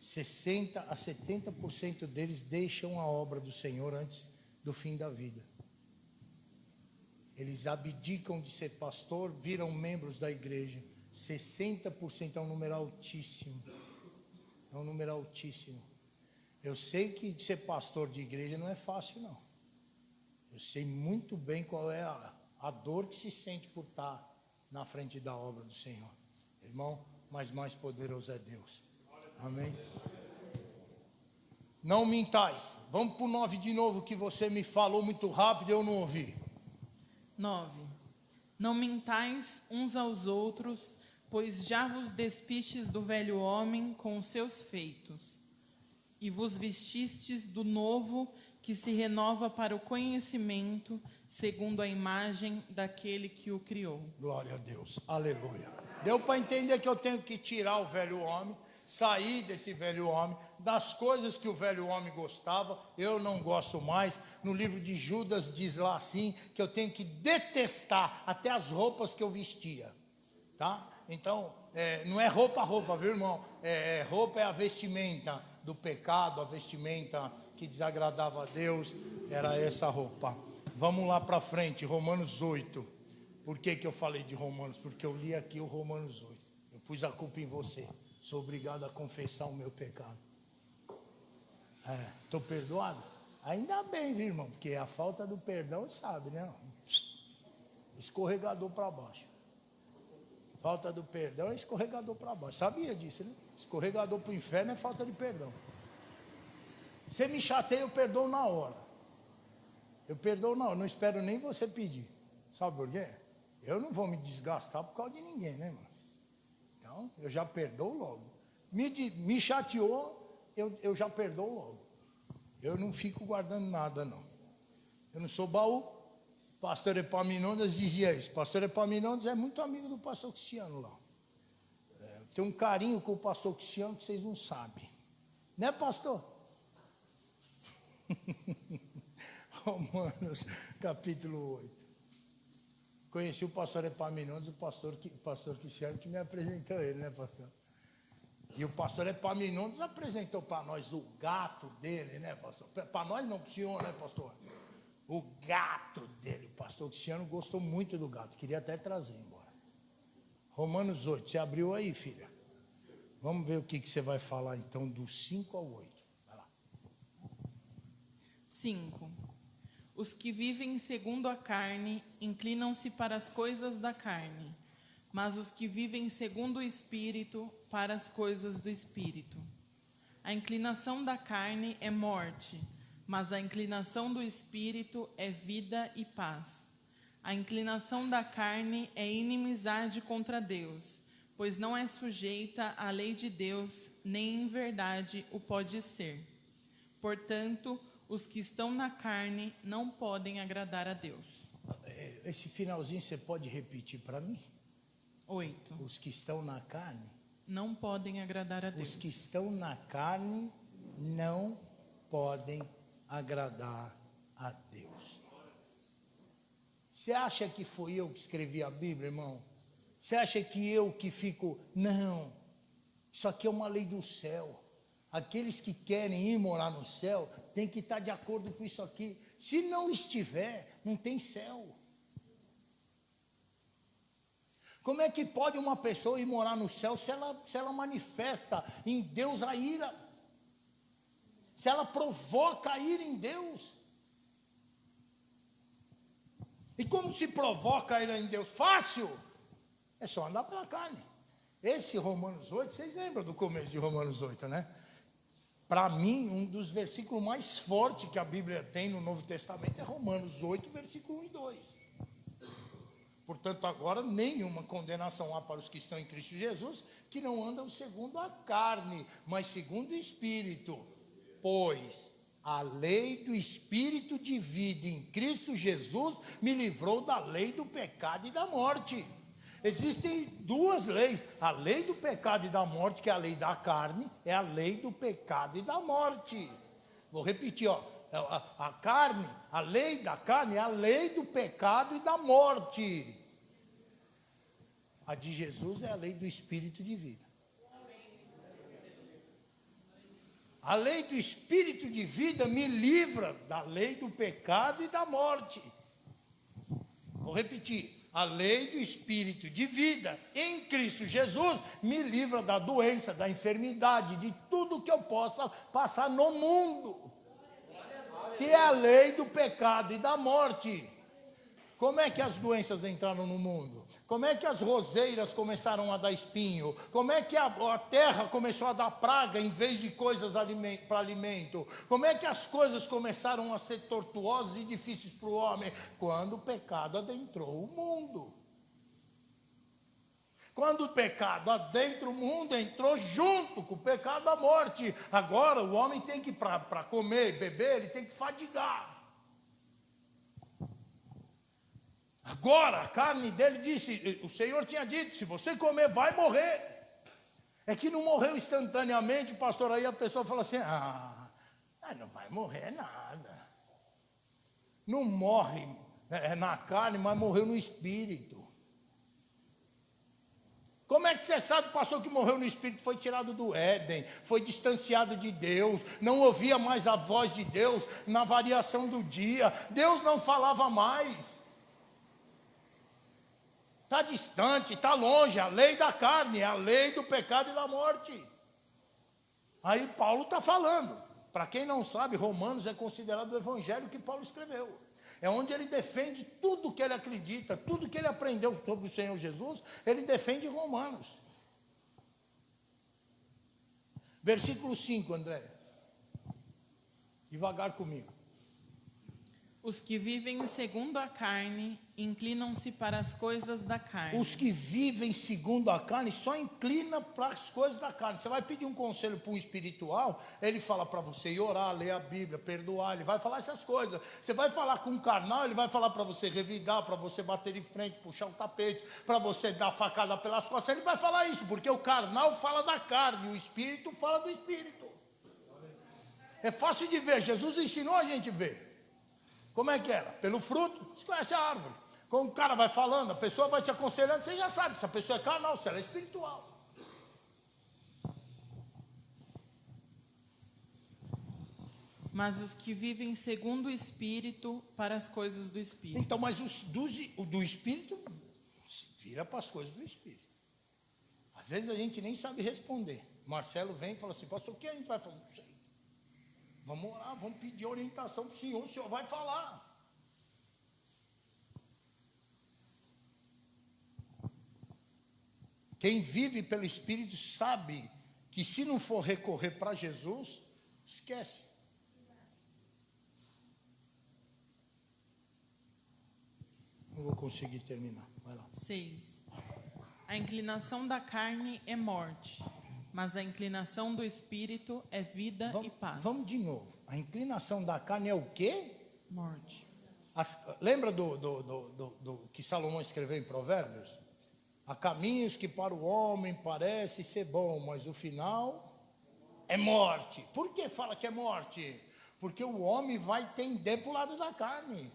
60% a 70% deles deixam a obra do Senhor antes do fim da vida. Eles abdicam de ser pastor, viram membros da igreja. 60% é um número altíssimo. É um número altíssimo. Eu sei que ser pastor de igreja não é fácil, não. Eu sei muito bem qual é a dor que se sente por estar na frente da obra do Senhor. Irmão, mas mais poderoso é Deus. Amém? Não mintais. Vamos para o 9 de novo, que você me falou muito rápido e eu não ouvi. 9. Não mintais uns aos outros, pois já vos despistes do velho homem com os seus feitos, e vos vestistes do novo, que se renova para o conhecimento, segundo a imagem daquele que o criou. Glória a Deus, aleluia. Deu para entender que eu tenho que tirar o velho homem, sair desse velho homem, das coisas que o velho homem gostava, eu não gosto mais. No livro de Judas diz lá assim, que eu tenho que detestar até as roupas que eu vestia, tá? Então, não é roupa, viu, irmão? Roupa é a vestimenta do pecado, a vestimenta que desagradava a Deus, era essa roupa. Vamos lá para frente, Romanos 8. Por que eu falei de Romanos? Porque eu li aqui o Romanos 8. Eu pus a culpa em você. Sou obrigado a confessar o meu pecado. Estou perdoado? Ainda bem, viu, irmão? Porque a falta do perdão, sabe, né? Escorregador para baixo. Falta do perdão é escorregador para baixo. Sabia disso, né? Escorregador para o inferno é falta de perdão. Você me chateia, eu perdoo na hora. Eu perdoo na hora, não espero nem você pedir. Sabe por quê? Eu não vou me desgastar por causa de ninguém, né, mano? Então, eu já perdoo logo. Me chateou, eu já perdoo logo. Eu não fico guardando nada, não. Eu não sou baú. Pastor Epaminondas dizia isso. Pastor Epaminondas é muito amigo do pastor Cristiano lá. Tem um carinho com o pastor Cristiano que vocês não sabem. Né, pastor? Romanos, capítulo 8. Conheci o pastor Epaminondas, o pastor Cristiano que me apresentou ele, né, pastor? E o pastor Epaminondas apresentou para nós o gato dele, né, pastor? Para nós não, para o senhor, né, pastor? O gato dele. O pastor Cristiano gostou muito do gato, queria até trazer embora. Romanos 8, você abriu aí, filha? Vamos ver o que você vai falar então do 5 ao 8. Vai lá. 5. Os que vivem segundo a carne inclinam-se para as coisas da carne, mas os que vivem segundo o Espírito, para as coisas do Espírito. A inclinação da carne é morte, mas a inclinação do Espírito é vida e paz. A inclinação da carne é inimizade contra Deus, pois não é sujeita à lei de Deus, nem em verdade o pode ser. Portanto, os que estão na carne não podem agradar a Deus. Esse finalzinho você pode repetir para mim? 8. Os que estão na carne? Não podem agradar a Deus. Os que estão na carne não podem agradar a Deus. Você acha que foi eu que escrevi a Bíblia, irmão? Você acha que eu que fico... Não, isso aqui é uma lei do céu. Aqueles que querem ir morar no céu têm que estar de acordo com isso aqui. Se não estiver, não tem céu. Como é que pode uma pessoa ir morar no céu se ela manifesta em Deus a ira? Se ela provoca a ira em Deus? E como se provoca a ira em Deus? Fácil! É só andar pela carne. Esse Romanos 8, vocês lembram do começo de Romanos 8, né? Para mim, um dos versículos mais fortes que a Bíblia tem no Novo Testamento é Romanos 8, versículo 1 e 2. Portanto, agora nenhuma condenação há para os que estão em Cristo Jesus, que não andam segundo a carne, mas segundo o Espírito. Pois a lei do Espírito de vida em Cristo Jesus me livrou da lei do pecado e da morte. Existem duas leis, a lei do pecado e da morte, que é a lei da carne, é a lei do pecado e da morte. Vou repetir, ó. A carne, a lei da carne é a lei do pecado e da morte. A de Jesus é a lei do Espírito de vida. A lei do Espírito de vida me livra da lei do pecado e da morte. Vou repetir. A lei do Espírito de vida em Cristo Jesus me livra da doença, da enfermidade, de tudo que eu possa passar no mundo. Que é a lei do pecado e da morte. Como é que as doenças entraram no mundo? Como é que as roseiras começaram a dar espinho? Como é que a terra começou a dar praga em vez de coisas para alimento? Como é que as coisas começaram a ser tortuosas e difíceis para o homem? Quando o pecado adentrou o mundo. Quando o pecado adentra o mundo, entrou junto com o pecado da morte. Agora o homem tem que, para comer e beber, ele tem que fadigar. Agora a carne dele disse, o Senhor tinha dito, se você comer, vai morrer. É que não morreu instantaneamente, pastor, aí a pessoa fala assim, não vai morrer nada. Não morre na carne, mas morreu no espírito. Como é que você sabe, pastor, que morreu no Espírito? Foi tirado do Éden, foi distanciado de Deus, não ouvia mais a voz de Deus na variação do dia, Deus não falava mais. Está distante, está longe, a lei da carne, a lei do pecado e da morte. Aí Paulo está falando, para quem não sabe, Romanos é considerado o evangelho que Paulo escreveu. É onde ele defende tudo que ele acredita, tudo que ele aprendeu sobre o Senhor Jesus, ele defende em Romanos. Versículo 5, André. Devagar comigo. Os que vivem segundo a carne inclinam-se para as coisas da carne. Os que vivem segundo a carne só inclinam para as coisas da carne. Você vai pedir um conselho para um espiritual, ele fala para você ir orar, ler a Bíblia, perdoar, ele vai falar essas coisas. Você vai falar com um carnal, ele vai falar para você revidar, para você bater de frente, puxar o tapete, para você dar facada pelas costas. Ele vai falar isso, porque o carnal fala da carne, o espírito fala do espírito. É fácil de ver, Jesus ensinou a gente a ver. Como é que era? Pelo fruto, você conhece a árvore. Quando o cara vai falando, a pessoa vai te aconselhando, você já sabe se a pessoa é carnal, se ela é espiritual. Mas os que vivem segundo o Espírito, para as coisas do Espírito. Então, mas o do Espírito se vira para as coisas do Espírito. Às vezes a gente nem sabe responder. Marcelo vem e fala assim, pastor, o que a gente vai fazer? Não sei. Vamos orar, vamos pedir orientação para o senhor vai falar. Quem vive pelo Espírito sabe que se não for recorrer para Jesus, esquece. Não vou conseguir terminar. Vai lá. 6. A inclinação da carne é morte, mas a inclinação do Espírito é vida e paz. Vamos de novo. A inclinação da carne é o quê? Morte. Lembra do que Salomão escreveu em Provérbios? Há caminhos que para o homem parece ser bom, mas o final é morte. Por que fala que é morte? Porque o homem vai tender para o lado da carne.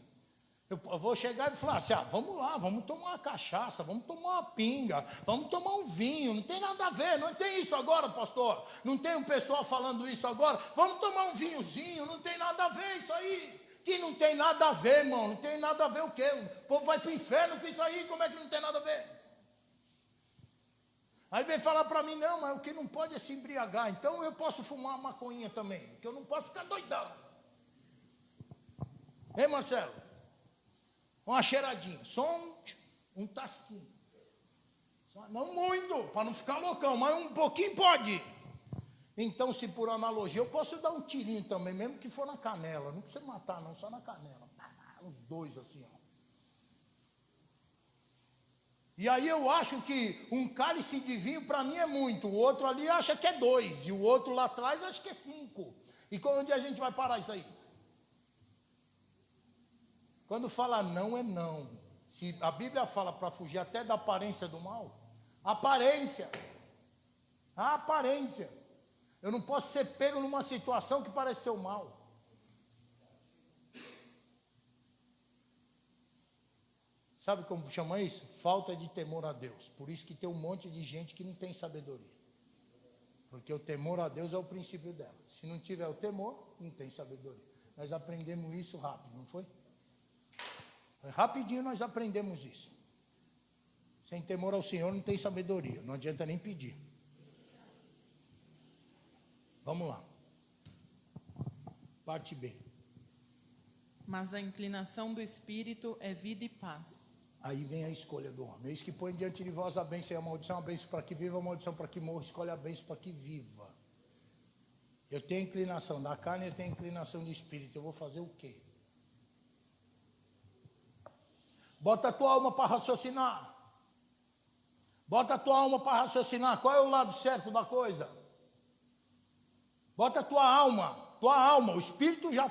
Eu vou chegar e falar assim, vamos lá, vamos tomar uma cachaça, vamos tomar uma pinga, vamos tomar um vinho, não tem nada a ver, não tem isso agora, pastor, não tem um pessoal falando isso agora, vamos tomar um vinhozinho, não tem nada a ver isso aí, que não tem nada a ver, irmão, não tem nada a ver o quê? O povo vai para o inferno com isso aí, como é que não tem nada a ver? Aí vem falar para mim, não, mas o que não pode é se embriagar, então eu posso fumar uma maconhinha também, porque eu não posso ficar doidão. Hein, Marcelo? Uma cheiradinha, só um tasquinho. Não muito, para não ficar loucão, mas um pouquinho pode. Então, se por analogia, eu posso dar um tirinho também, mesmo que for na canela, não precisa matar não, só na canela. Uns dois assim, ó. E aí eu acho que um cálice de vinho para mim é muito, o outro ali acha que é 2, e o outro lá atrás acha que é 5. E onde a gente vai parar isso aí? Quando fala não, é não. Se a Bíblia fala para fugir até da aparência do mal, aparência. A aparência. Eu não posso ser pego numa situação que parece ser o mal. Sabe como chama isso? Falta de temor a Deus. Por isso que tem um monte de gente que não tem sabedoria. Porque o temor a Deus é o princípio dela. Se não tiver o temor, não tem sabedoria. Nós aprendemos isso rápido, não foi? Rapidinho nós aprendemos isso. Sem temor ao Senhor não tem sabedoria. Não adianta nem pedir. Vamos lá. Parte B. Mas a inclinação do Espírito é vida e paz. Aí vem a escolha do homem. Eis que põe diante de vós a bênção e a maldição. A bênção para que viva, a maldição para que morra. Escolhe a bênção para que viva. Eu tenho inclinação da carne, eu tenho inclinação do Espírito. Eu vou fazer o quê? Bota a tua alma para raciocinar. Bota a tua alma para raciocinar. Qual é o lado certo da coisa? Bota a tua alma. O espírito já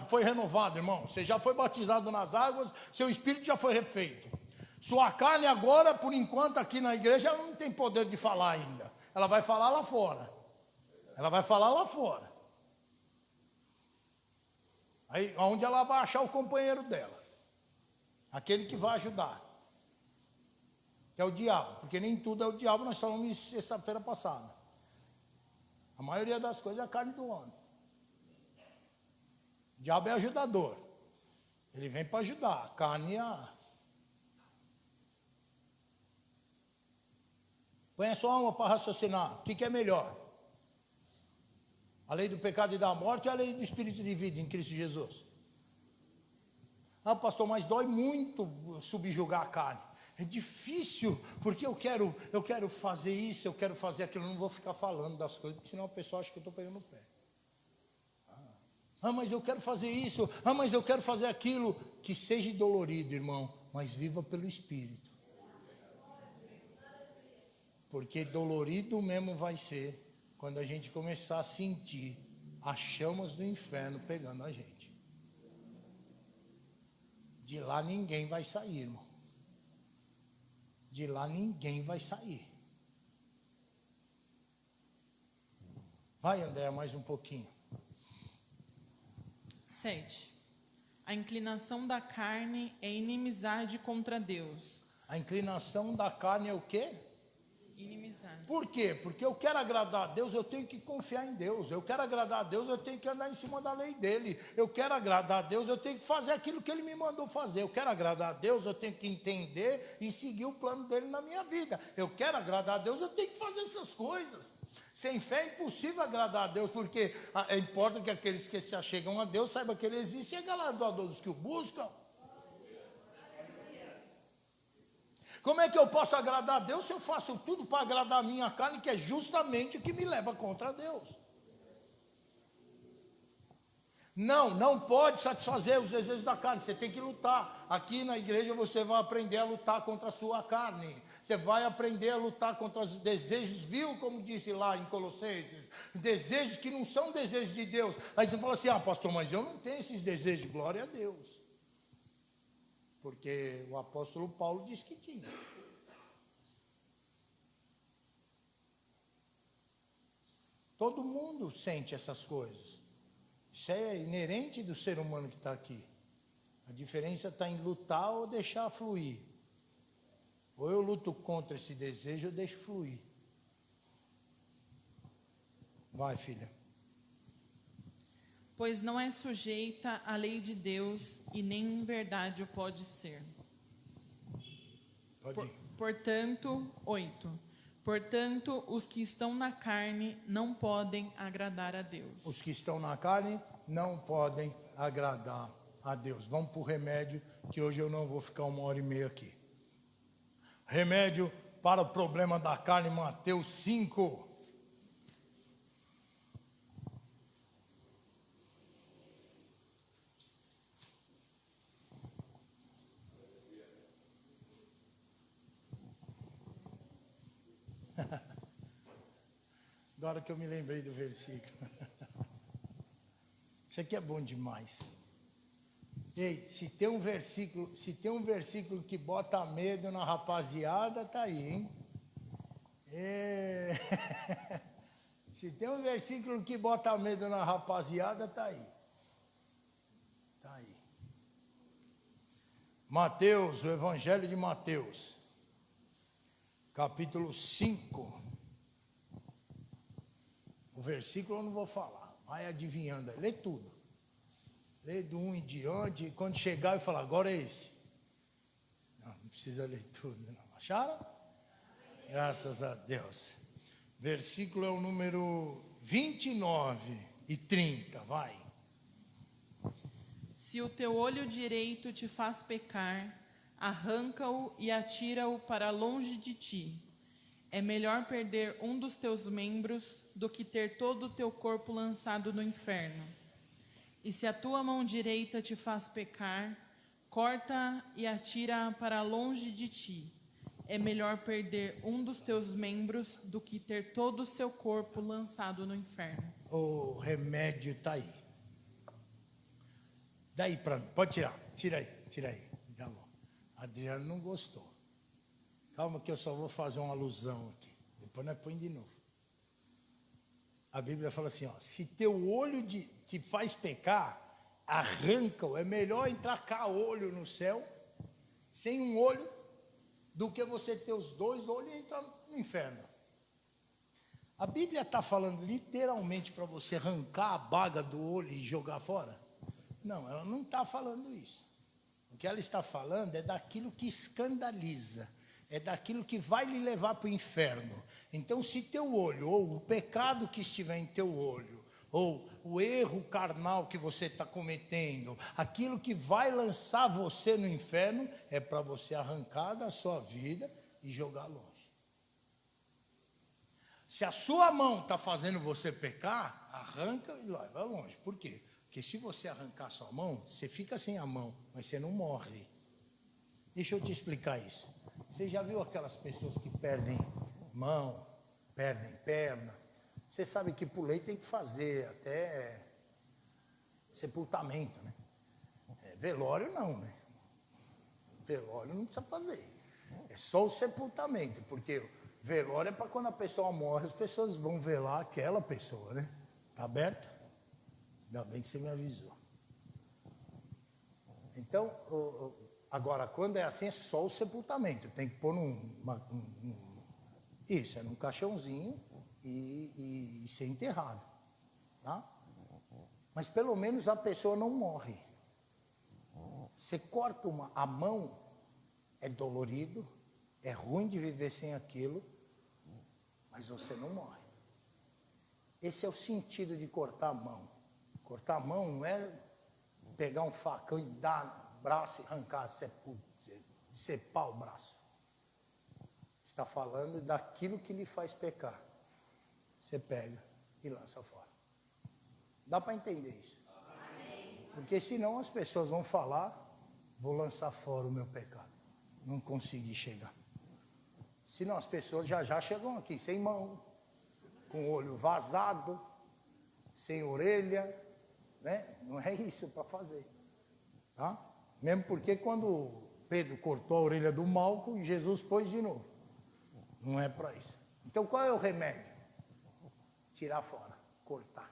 foi renovado, irmão. Você já foi batizado nas águas, seu espírito já foi refeito. Sua carne agora, por enquanto, aqui na igreja, ela não tem poder de falar ainda. Ela vai falar lá fora. Aí, onde ela vai achar o companheiro dela. Aquele que vai ajudar. Que é o diabo. Porque nem tudo é o diabo, nós falamos isso sexta-feira passada. A maioria das coisas é a carne do homem. O diabo é ajudador. Ele vem para ajudar. A carne é Põe a sua alma para raciocinar. O que é melhor? A lei do pecado e da morte ou a lei do espírito de vida em Cristo Jesus? Pastor, mas dói muito subjugar a carne. É difícil, porque eu quero fazer isso, eu quero fazer aquilo. Eu não vou ficar falando das coisas, porque senão a pessoa acha que eu estou pegando o pé. Mas eu quero fazer isso. Mas eu quero fazer aquilo. Que seja dolorido, irmão, mas viva pelo Espírito. Porque dolorido mesmo vai ser quando a gente começar a sentir as chamas do inferno pegando a gente. De lá ninguém vai sair, irmão. De lá ninguém vai sair. Vai, André, mais um pouquinho. 7. A inclinação da carne é inimizade contra Deus. A inclinação da carne é o quê? Inimizade. Por quê? Porque eu quero agradar a Deus, eu tenho que confiar em Deus. Eu quero agradar a Deus, eu tenho que andar em cima da lei dele. Eu quero agradar a Deus, eu tenho que fazer aquilo que ele me mandou fazer. Eu quero agradar a Deus, eu tenho que entender e seguir o plano dele na minha vida. Eu quero agradar a Deus, eu tenho que fazer essas coisas. Sem fé é impossível agradar a Deus, porque importa que aqueles que se achegam a Deus saibam que ele existe e é galardoador dos que o buscam. Como é que eu posso agradar a Deus se eu faço tudo para agradar a minha carne, que é justamente o que me leva contra Deus? Não pode satisfazer os desejos da carne, você tem que lutar. Aqui na igreja você vai aprender a lutar contra a sua carne. Você vai aprender a lutar contra os desejos, viu como disse lá em Colossenses? Desejos que não são desejos de Deus. Aí você fala assim, pastor, mas eu não tenho esses desejos, glória a Deus. Porque o apóstolo Paulo disse que tinha. Todo mundo sente essas coisas. Isso é inerente do ser humano que está aqui. A diferença está em lutar ou deixar fluir. Ou eu luto contra esse desejo ou deixo fluir. Vai, filha. Pois não é sujeita à lei de Deus e nem em verdade o pode ser. Pode ir. Portanto, 8. Portanto, os que estão na carne não podem agradar a Deus. Os que estão na carne não podem agradar a Deus. Vamos para o remédio, que hoje eu não vou ficar 1h30 aqui. Remédio para o problema da carne, Mateus 5. Agora que eu me lembrei do versículo. Isso aqui é bom demais. Ei, se tem um versículo que bota medo na rapaziada, tá aí, hein? Se tem um versículo que bota medo na rapaziada, tá aí. Tá aí. Mateus, o Evangelho de Mateus, capítulo 5. O versículo eu não vou falar, vai adivinhando aí, lê tudo. Lê do 1 em diante, e quando chegar e falar, agora é esse. Não precisa ler tudo, não. Acharam? Graças a Deus. Versículo é o número 29 e 30, vai. Se o teu olho direito te faz pecar, arranca-o e atira-o para longe de ti. É melhor perder um dos teus membros do que ter todo o teu corpo lançado no inferno. E se a tua mão direita te faz pecar, corta e atira para longe de ti. É melhor perder um dos teus membros do que ter todo o seu corpo lançado no inferno. O remédio está aí. Daí para mim, pode tirar, tira aí. Tá bom. Adriano não gostou. Calma que eu só vou fazer uma alusão aqui. Depois nós põe de novo. A Bíblia fala assim, se teu olho te faz pecar, arranca-o. É melhor entrar caolho no céu, sem um olho, do que você ter os dois olhos e entrar no inferno. A Bíblia está falando literalmente para você arrancar a baga do olho e jogar fora? Não, ela não está falando isso. O que ela está falando é daquilo que escandaliza, é daquilo que vai lhe levar para o inferno. Então, se teu olho, ou o pecado que estiver em teu olho, ou o erro carnal que você está cometendo, aquilo que vai lançar você no inferno, é para você arrancar da sua vida e jogar longe. Se a sua mão está fazendo você pecar, arranca e leva longe. Por quê? Porque se você arrancar a sua mão, você fica sem a mão, mas você não morre. Deixa eu te explicar isso. Você já viu aquelas pessoas que perdem mão, perdem perna? Você sabe que por lei tem que fazer até sepultamento, né? Velório não, né? Velório não precisa fazer. É só o sepultamento, porque velório é para quando a pessoa morre, as pessoas vão velar aquela pessoa, né? Tá aberto? Ainda bem que você me avisou. Então, agora, quando é assim, é só o sepultamento. Tem que pôr Isso, é num caixãozinho e ser enterrado, tá? Mas pelo menos a pessoa não morre. Você corta a mão, é dolorido, é ruim de viver sem aquilo, mas você não morre. Esse é o sentido de cortar a mão. Cortar a mão não é pegar um facão e dar no braço e arrancar, separar o braço. Está falando daquilo que lhe faz pecar. Você pega e lança fora. Dá para entender isso? Porque senão as pessoas vão falar, vou lançar fora o meu pecado. Não consegui chegar. Senão as pessoas já chegam aqui sem mão, com o olho vazado, sem orelha, né? Não é isso para fazer, tá? Mesmo porque quando Pedro cortou a orelha do Malco, Jesus pôs de novo. Não é para isso. Então qual é o remédio? Tirar fora, cortar,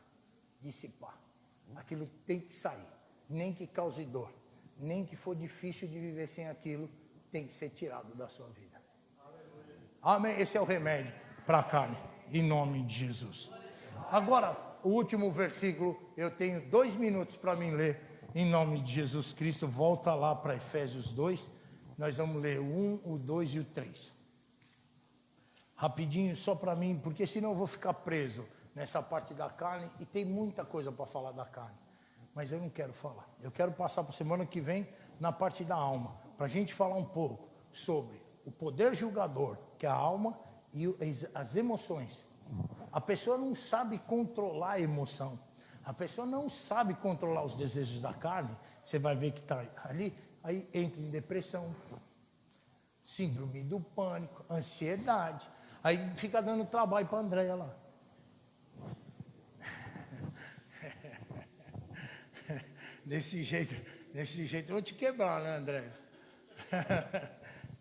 dissipar. Aquilo tem que sair, nem que cause dor, nem que for difícil de viver sem aquilo, tem que ser tirado da sua vida. Amém? Esse é o remédio para a carne, em nome de Jesus. Agora, o último versículo, eu tenho 2 minutos para mim ler, em nome de Jesus Cristo. Volta lá para Efésios 2, nós vamos ler o 1, o 2 e o 3. Rapidinho, só para mim, porque senão eu vou ficar preso nessa parte da carne, e tem muita coisa para falar da carne, mas eu não quero falar. Eu quero passar para a semana que vem na parte da alma, para a gente falar um pouco sobre o poder julgador, que é a alma, e as emoções. A pessoa não sabe controlar a emoção, a pessoa não sabe controlar os desejos da carne. Você vai ver que está ali, aí entra em depressão, síndrome do pânico, ansiedade, aí fica dando trabalho para a Andréia lá. Desse jeito eu vou te quebrar, né, André?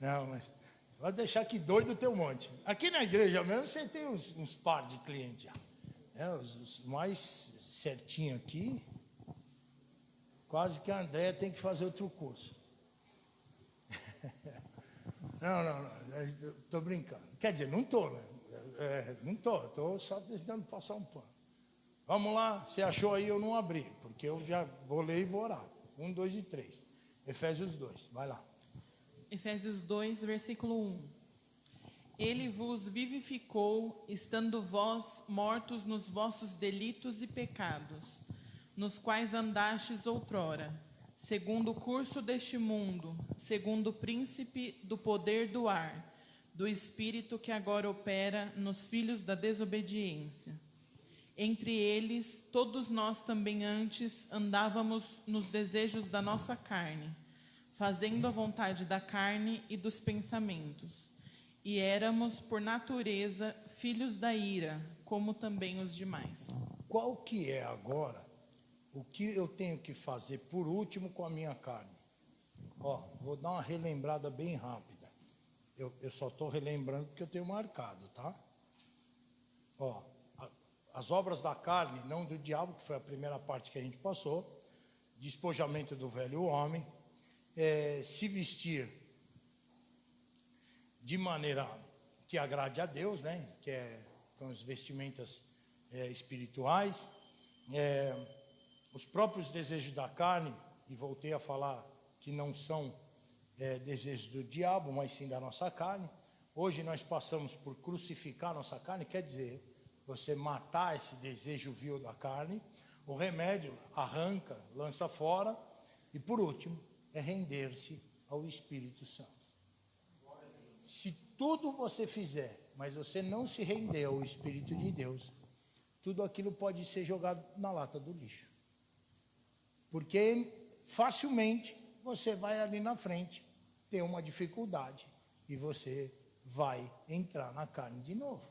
Não, mas pode deixar que doido tem um monte. Aqui na igreja mesmo você tem uns par de clientes já. Né? Os mais certinho aqui, quase que a André tem que fazer outro curso. Não, estou brincando. Quer dizer, não estou, né? Não estou só tentando passar um pano. Vamos lá, você achou aí, eu não abri, porque eu já vou ler e vou orar. 1, 2 e 3. Efésios 2, vai lá. Efésios 2, versículo 1. Ele vos vivificou, estando vós mortos nos vossos delitos e pecados, nos quais andastes outrora, segundo o curso deste mundo, segundo o príncipe do poder do ar, do espírito que agora opera nos filhos da desobediência. Entre eles, todos nós também antes andávamos nos desejos da nossa carne, fazendo a vontade da carne e dos pensamentos. E éramos, por natureza, filhos da ira, como também os demais. Qual que é agora o que eu tenho que fazer por último com a minha carne? Vou dar uma relembrada bem rápida. Eu só estou relembrando porque eu tenho marcado, tá? As obras da carne, não do diabo, que foi a primeira parte que a gente passou, despojamento do velho homem, se vestir de maneira que agrade a Deus, né? Que é com as vestimentas espirituais, os próprios desejos da carne, e voltei a falar que não são desejos do diabo, mas sim da nossa carne. Hoje nós passamos por crucificar a nossa carne, quer dizer, você matar esse desejo vil da carne. O remédio arranca, lança fora, e por último é render-se ao Espírito Santo. Se tudo você fizer, mas você não se render ao Espírito de Deus, tudo aquilo pode ser jogado na lata do lixo. Porque facilmente você vai ali na frente ter uma dificuldade e você vai entrar na carne de novo.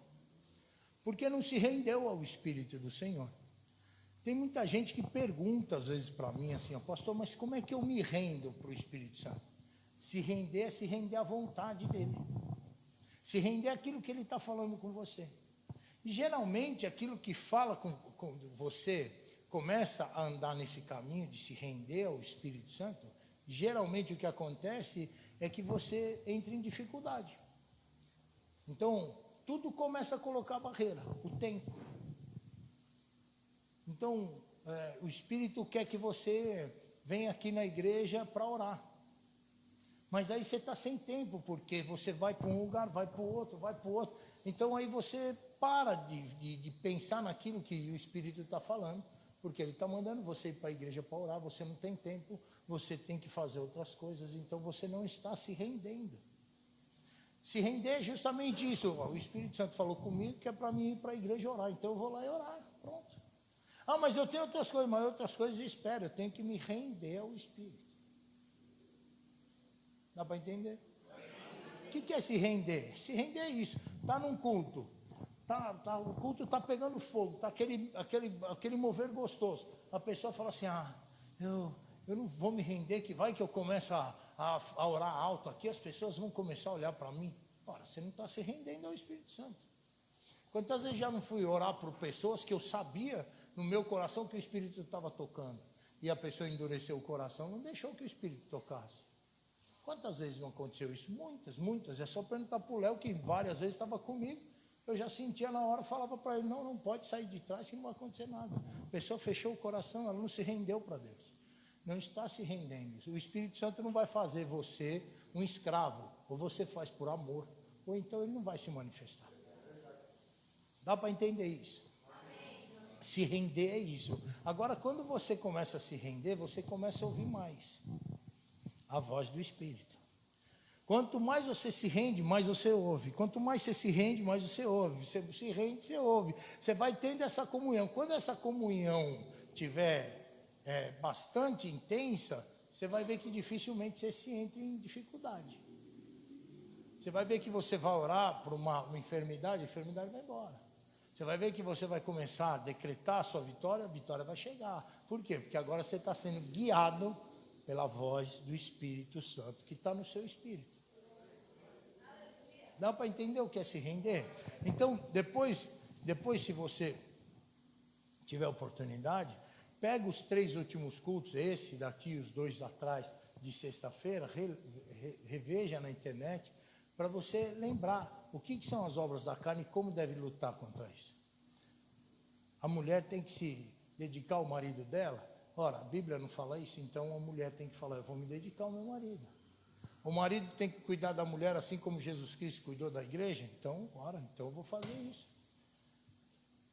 Porque não se rendeu ao Espírito do Senhor. Tem muita gente que pergunta às vezes para mim assim, pastor, mas como é que eu me rendo para o Espírito Santo? Se render é se render à vontade dele. Se render àquilo que ele está falando com você. E geralmente aquilo que fala com você, começa a andar nesse caminho de se render ao Espírito Santo, geralmente o que acontece é que você entra em dificuldade. Então, tudo começa a colocar barreira, o tempo. Então, o Espírito quer que você venha aqui na igreja para orar. Mas aí você está sem tempo, porque você vai para um lugar, vai para o outro, vai para o outro. Então aí você para de pensar naquilo que o Espírito está falando, porque ele está mandando você ir para a igreja para orar, você não tem tempo, você tem que fazer outras coisas, então você não está se rendendo. Se render é justamente isso. O Espírito Santo falou comigo que é para mim ir para a igreja orar, então eu vou lá e orar, pronto. Ah, mas eu tenho outras coisas, mas outras coisas eu espero, eu tenho que me render ao Espírito. Dá para entender? O que é se render? Se render é isso. Está num culto. O culto está pegando fogo. Está aquele mover gostoso. A pessoa fala assim, eu não vou me render, que vai que eu começo a orar alto aqui, as pessoas vão começar a olhar para mim. Ora, você não está se rendendo ao Espírito Santo. Quantas vezes já não fui orar por pessoas que eu sabia no meu coração que o Espírito estava tocando. E a pessoa endureceu o coração, não deixou que o Espírito tocasse. Quantas vezes não aconteceu isso? Muitas, muitas. É só perguntar para o Léo, que várias vezes estava comigo. Eu já sentia na hora, falava para ele, não pode sair de trás que não vai acontecer nada. A pessoa fechou o coração, ela não se rendeu para Deus. Não está se rendendo. O Espírito Santo não vai fazer você um escravo. Ou você faz por amor, ou então ele não vai se manifestar. Dá para entender isso? Se render é isso. Agora, quando você começa a se render, você começa a ouvir mais a voz do Espírito. Quanto mais você se rende, mais você ouve. Quanto mais você se rende, mais você ouve. Você se rende, você ouve. Você vai tendo essa comunhão. Quando essa comunhão tiver bastante intensa, você vai ver que dificilmente você se entra em dificuldade. Você vai ver que você vai orar por uma enfermidade, a enfermidade vai embora. Você vai ver que você vai começar a decretar a sua vitória, a vitória vai chegar. Por quê? Porque agora você está sendo guiado pela voz do Espírito Santo, que está no seu espírito. Dá para entender o que é se render? Então, depois se você tiver oportunidade, pega os 3 últimos cultos, esse daqui, os 2 atrás de sexta-feira, reveja na internet, para você lembrar o que são as obras da carne e como deve lutar contra isso. A mulher tem que se dedicar ao marido dela. Ora, a Bíblia não fala isso, então a mulher tem que falar, eu vou me dedicar ao meu marido. O marido tem que cuidar da mulher assim como Jesus Cristo cuidou da igreja, então eu vou fazer isso.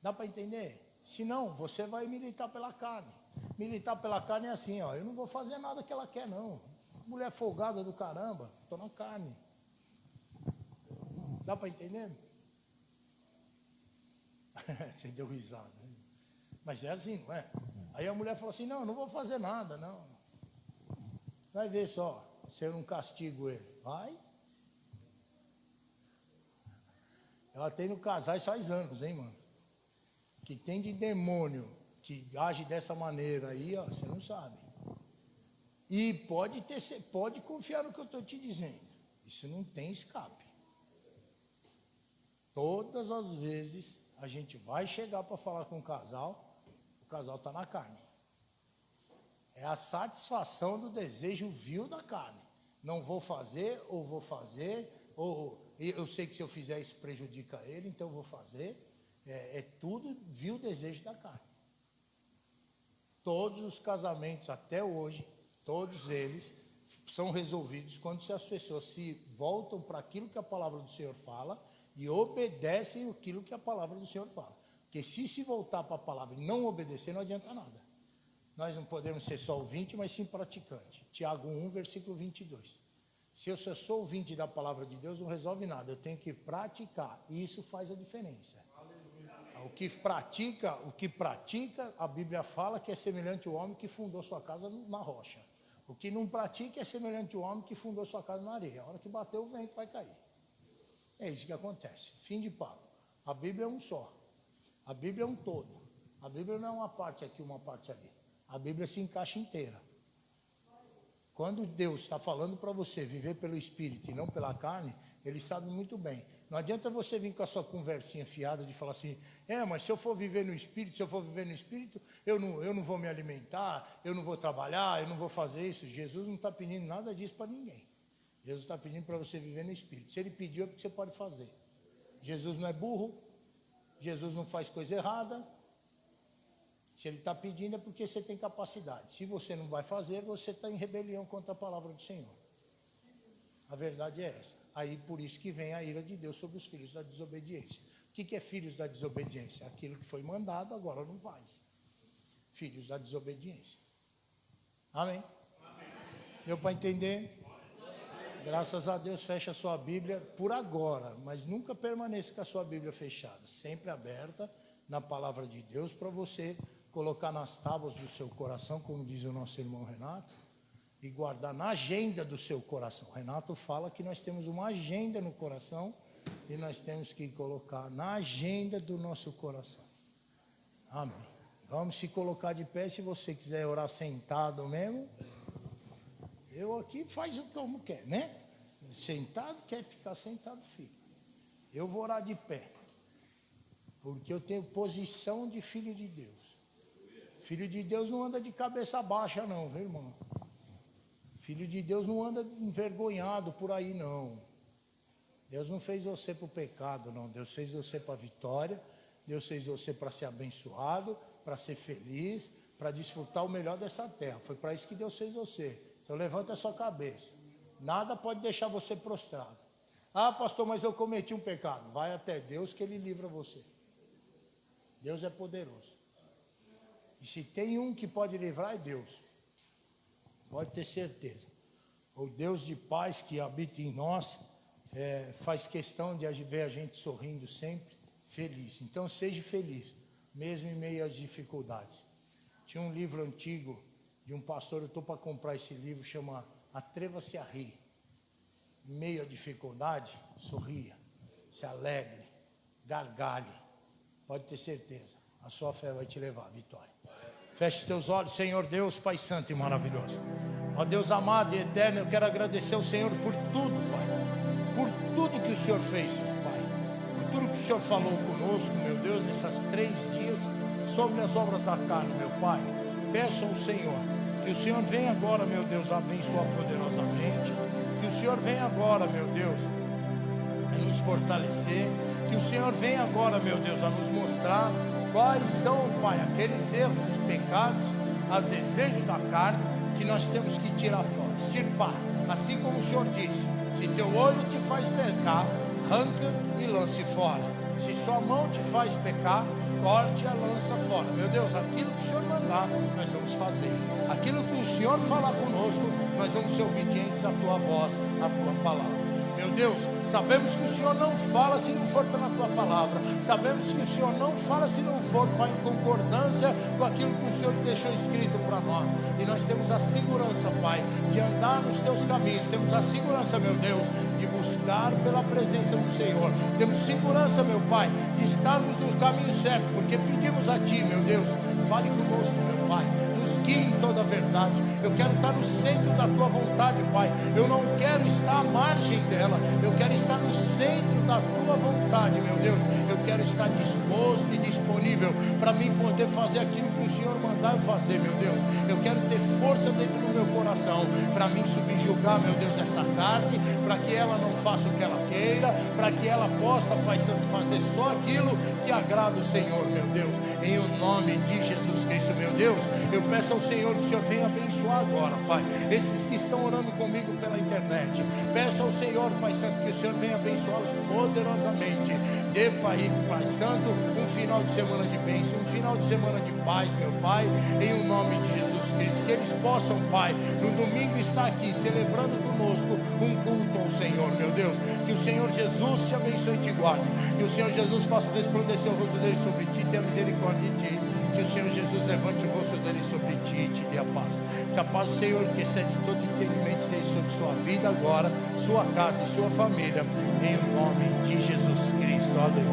Dá para entender? Senão, você vai militar pela carne. Militar pela carne é assim, eu não vou fazer nada que ela quer, não. Mulher folgada do caramba, estou na carne. Dá para entender? Você deu risada. Né? Mas é assim, não é? Aí a mulher fala assim, não vou fazer nada, não. Vai ver só, se eu não castigo ele. Vai. Ela tem no casais faz anos, hein, mano? Que tem de demônio que age dessa maneira aí, você não sabe. E pode confiar no que eu estou te dizendo. Isso não tem escape. Todas as vezes a gente vai chegar para falar com o casal está na carne. É a satisfação do desejo vil da carne. Não vou fazer, ou vou fazer, ou eu sei que se eu fizer isso prejudica ele, então eu vou fazer. É tudo vil desejo da carne. Todos os casamentos até hoje, todos eles são resolvidos quando as pessoas se voltam para aquilo que a palavra do Senhor fala e obedecem aquilo que a palavra do Senhor fala. Porque se voltar para a palavra e não obedecer, não adianta nada. Nós não podemos ser só ouvinte, mas sim praticante. Tiago 1, versículo 22. Se eu só sou ouvinte da palavra de Deus, não resolve nada. Eu tenho que praticar. E isso faz a diferença. O que pratica, a Bíblia fala que é semelhante ao homem que fundou sua casa na rocha. O que não pratica é semelhante ao homem que fundou sua casa na areia. A hora que bater o vento vai cair. É isso que acontece. Fim de papo. A Bíblia é um só. A Bíblia é um todo. A Bíblia não é uma parte aqui, uma parte ali. A Bíblia se encaixa inteira. Quando Deus está falando para você viver pelo Espírito e não pela carne, Ele sabe muito bem. Não adianta você vir com a sua conversinha fiada de falar assim, mas se eu for viver no Espírito, eu não vou me alimentar, eu não vou trabalhar, eu não vou fazer isso. Jesus não está pedindo nada disso para ninguém. Jesus está pedindo para você viver no Espírito. Se Ele pediu, é porque você pode fazer. Jesus não é burro, Jesus não faz coisa errada. Se ele está pedindo é porque você tem capacidade. Se você não vai fazer, você está em rebelião contra a palavra do Senhor. A verdade é essa. Aí por isso que vem a ira de Deus sobre os filhos da desobediência. O que é filhos da desobediência? Aquilo que foi mandado, agora não faz. Filhos da desobediência. Amém? Deu para entender? Graças a Deus, fecha a sua Bíblia por agora, mas nunca permaneça com a sua Bíblia fechada, sempre aberta na palavra de Deus para você colocar nas tábuas do seu coração, como diz o nosso irmão Renato, e guardar na agenda do seu coração. Renato fala que nós temos uma agenda no coração e nós temos que colocar na agenda do nosso coração. Amém. Vamos se colocar de pé, se você quiser orar sentado mesmo. Eu aqui faz o que como quer, né? Sentado, quer ficar sentado, fica. Eu vou orar de pé. Porque eu tenho posição de filho de Deus. Filho de Deus não anda de cabeça baixa não, viu, irmão? Filho de Deus não anda envergonhado por aí não. Deus não fez você para o pecado não. Deus fez você para a vitória. Deus fez você para ser abençoado, para ser feliz, para desfrutar o melhor dessa terra. Foi para isso que Deus fez você. Então levanta a sua cabeça. Nada pode deixar você prostrado. Ah, pastor, mas eu cometi um pecado. Vai até Deus que Ele livra você. Deus é poderoso. E se tem um que pode livrar, é Deus. Pode ter certeza. O Deus de paz que habita em nós, faz questão de ver a gente sorrindo sempre, feliz. Então seja feliz, mesmo em meio às dificuldades. Tinha um livro antigo de um pastor, eu estou para comprar esse livro, chama Atreva-se a Rir. Em meio à dificuldade, sorria, se alegre, gargalhe. Pode ter certeza, a sua fé vai te levar à vitória. Feche teus olhos, Senhor Deus, Pai Santo e maravilhoso. Ó Deus amado e eterno, eu quero agradecer ao Senhor por tudo, Pai. Por tudo que o Senhor fez, Pai. Por tudo que o Senhor falou conosco, meu Deus, nesses 3 dias, sobre as obras da carne, meu Pai. Peço ao Senhor que o Senhor venha agora, meu Deus, abençoar poderosamente. Que o Senhor venha agora, meu Deus, a nos fortalecer. Que o Senhor venha agora, meu Deus, a nos mostrar quais são, Pai, aqueles erros, os pecados, a desejo da carne que nós temos que tirar fora, extirpar. Assim como o Senhor disse, se teu olho te faz pecar, arranca e lance fora. Se sua mão te faz pecar, corte a lança fora. Meu Deus, aquilo que o Senhor mandar, nós vamos fazer. Aquilo que o Senhor falar conosco, nós vamos ser obedientes à tua voz, à tua palavra. Meu Deus, sabemos que o Senhor não fala se não for pela tua palavra. Sabemos que o Senhor não fala se não for, Pai, em concordância com aquilo que o Senhor deixou escrito para nós. E nós temos a segurança, Pai, de andar nos teus caminhos. Temos a segurança, meu Deus, de buscar pela presença do Senhor. Temos segurança, meu Pai, de estarmos no caminho certo, porque pedimos a Ti, meu Deus, fale conosco, meu Pai. Nos guie em toda a verdade. Eu quero estar no centro da tua vontade, Pai. Eu não quero estar à margem dela. Eu quero estar no centro da tua vontade, meu Deus. Eu quero estar disposto e disponível para mim poder fazer aquilo que o Senhor mandar eu fazer, meu Deus. Eu quero ter força dentro do meu coração para mim subjugar, meu Deus, essa carne, para que ela não faça o que ela queira, para que ela possa, Pai Santo, fazer só aquilo que agrada o Senhor, meu Deus. Em o nome de Jesus Cristo, meu Deus, eu peço ao Senhor que o Senhor venha abençoar agora, Pai, esses que estão orando comigo pela internet. Peço ao Senhor, Pai Santo, que o Senhor venha abençoá-los poderosamente. Dê, Pai Santo, um final de semana de bênção, um final de semana de paz, meu Pai, em o nome de Jesus Cristo. Que eles possam, Pai, no domingo estar aqui celebrando conosco um culto ao Senhor, meu Deus. Que o Senhor Jesus te abençoe e te guarde. Que o Senhor Jesus faça resplandecer o rosto dele sobre ti, tenha misericórdia de ti. Que o Senhor Jesus levante o rosto dele sobre ti e te dê a paz. Que a paz do Senhor, que excede todo entendimento, esteja sobre sua vida agora, sua casa e sua família, em nome de Jesus Cristo. Aleluia.